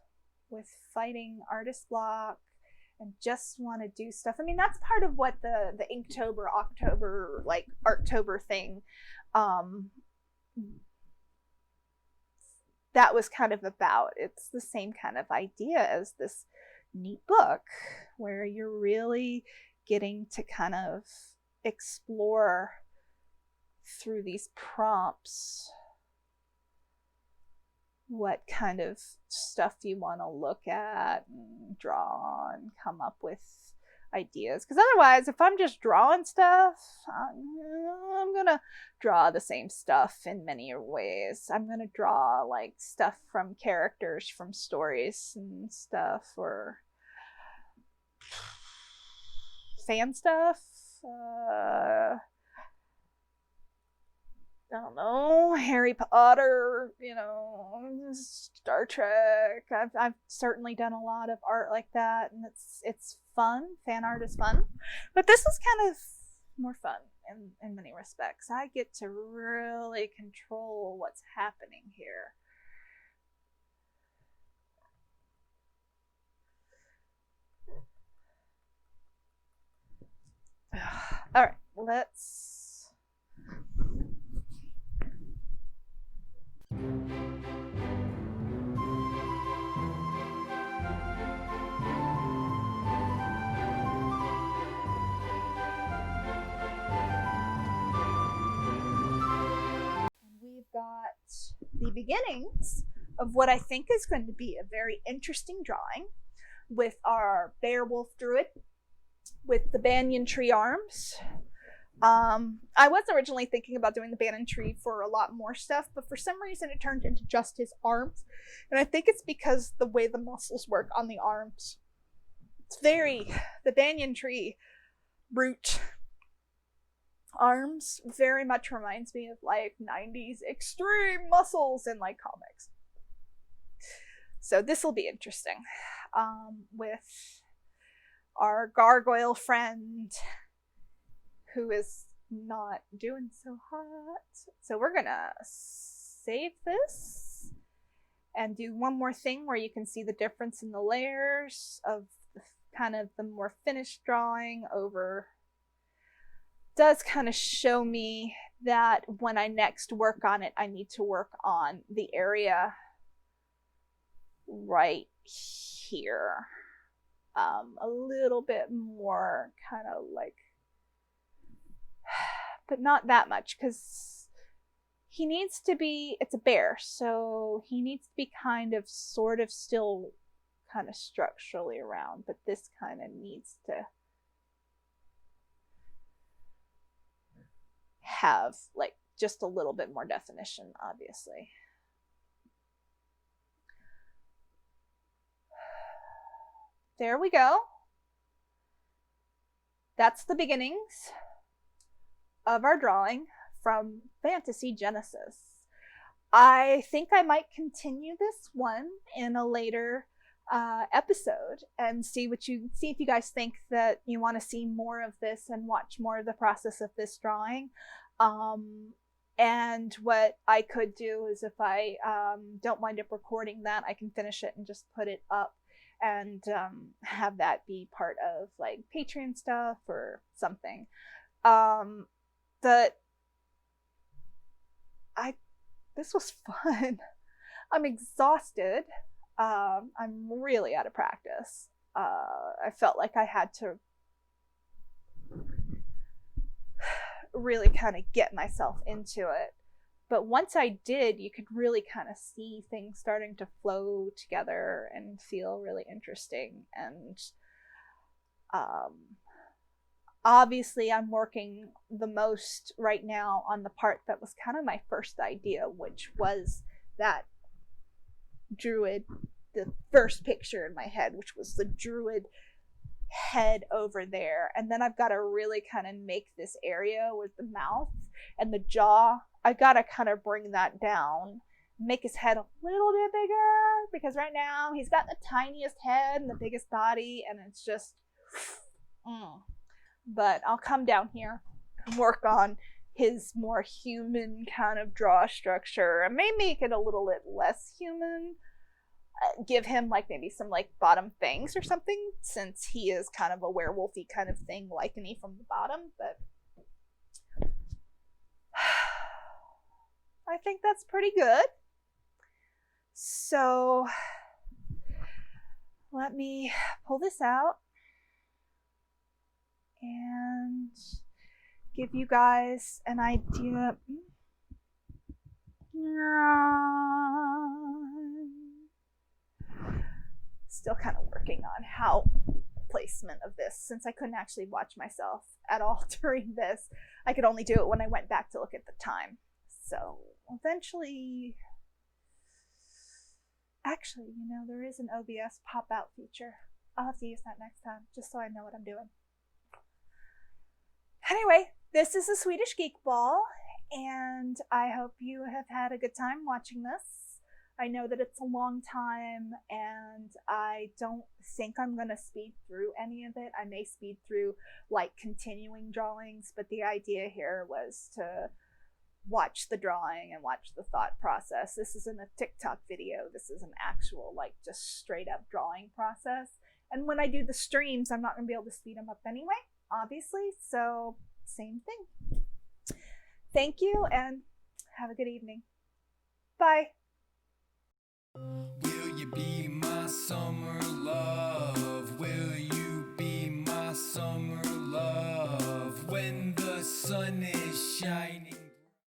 S1: with fighting artist block and just want to do stuff. I mean, that's part of what the Inktober, October, like Arttober thing, that was kind of about. It's the same kind of idea as this neat book where you're really getting to kind of explore through these prompts what kind of stuff you want to look at and draw and come up with ideas. Because otherwise, if I'm just drawing stuff, I'm gonna draw the same stuff in many ways. I'm gonna draw like stuff from characters from stories and stuff, or fan stuff. I don't know, Harry Potter, Star Trek. I've certainly done a lot of art like that, and it's fun. Fan art is fun, but this is kind of more fun in many respects. I get to really control what's happening here. All right, let's. We've got the beginnings of what I think is going to be a very interesting drawing with our bear wolf druid with the banyan tree arms. I was originally thinking about doing the banyan tree for a lot more stuff, but for some reason it turned into just his arms. And I think it's because the way the muscles work on the arms. The banyan tree root arms very much reminds me of like 90s extreme muscles in like comics. So this will be interesting. With our gargoyle friend who is not doing so hot. So we're gonna save this and do one more thing where you can see the difference in the layers of kind of the more finished drawing over. Does kind of show me that when I next work on it, I need to work on the area right here. A little bit more kind of like, but not that much, because he needs to be, it's a bear, so he needs to be kind of sort of still kind of structurally around, but this kind of needs to have like just a little bit more definition, obviously. There we go. That's the beginnings of our drawing from Fantasy Genesis. I think I might continue this one in a later episode and see if you guys think that you want to see more of this and watch more of the process of this drawing. And what I could do is if I don't wind up recording that, I can finish it and just put it up and have that be part of like Patreon stuff or something. This was fun. I'm exhausted. I'm really out of practice. I felt like I had to really kind of get myself into it. But once I did, you could really kind of see things starting to flow together and feel really interesting. And obviously, I'm working the most right now on the part that was kind of my first idea, which was that druid, the first picture in my head, which was the druid head over there. And then I've got to really kind of make this area with the mouth and the jaw, I got to kind of bring that down, make his head a little bit bigger, because right now he's got the tiniest head and the biggest body, and it's just but I'll come down here and work on his more human kind of draw structure. I may make it a little bit less human, give him like maybe some like bottom fangs or something, since he is kind of a werewolfy kind of thing, licheny from the bottom. But I think that's pretty good. So let me pull this out and give you guys an idea. Still kind of working on how placement of this, since I couldn't actually watch myself at all during this. I could only do it when I went back to look at the time. So eventually, actually, you know, there is an OBS pop out feature. I'll have to use that next time, just so I know what I'm doing. Anyway, this is the Swedish Geekball, and I hope you have had a good time watching this. I know that it's a long time, and I don't think I'm going to speed through any of it. I may speed through like continuing drawings, but the idea here was to watch the drawing and watch the thought process. This isn't a TikTok video. This is an actual like just straight up drawing process. And when I do the streams, I'm not going to be able to speed them up anyway, obviously. So same thing. Thank you and have a good evening. Bye.
S3: Will you be my summer love?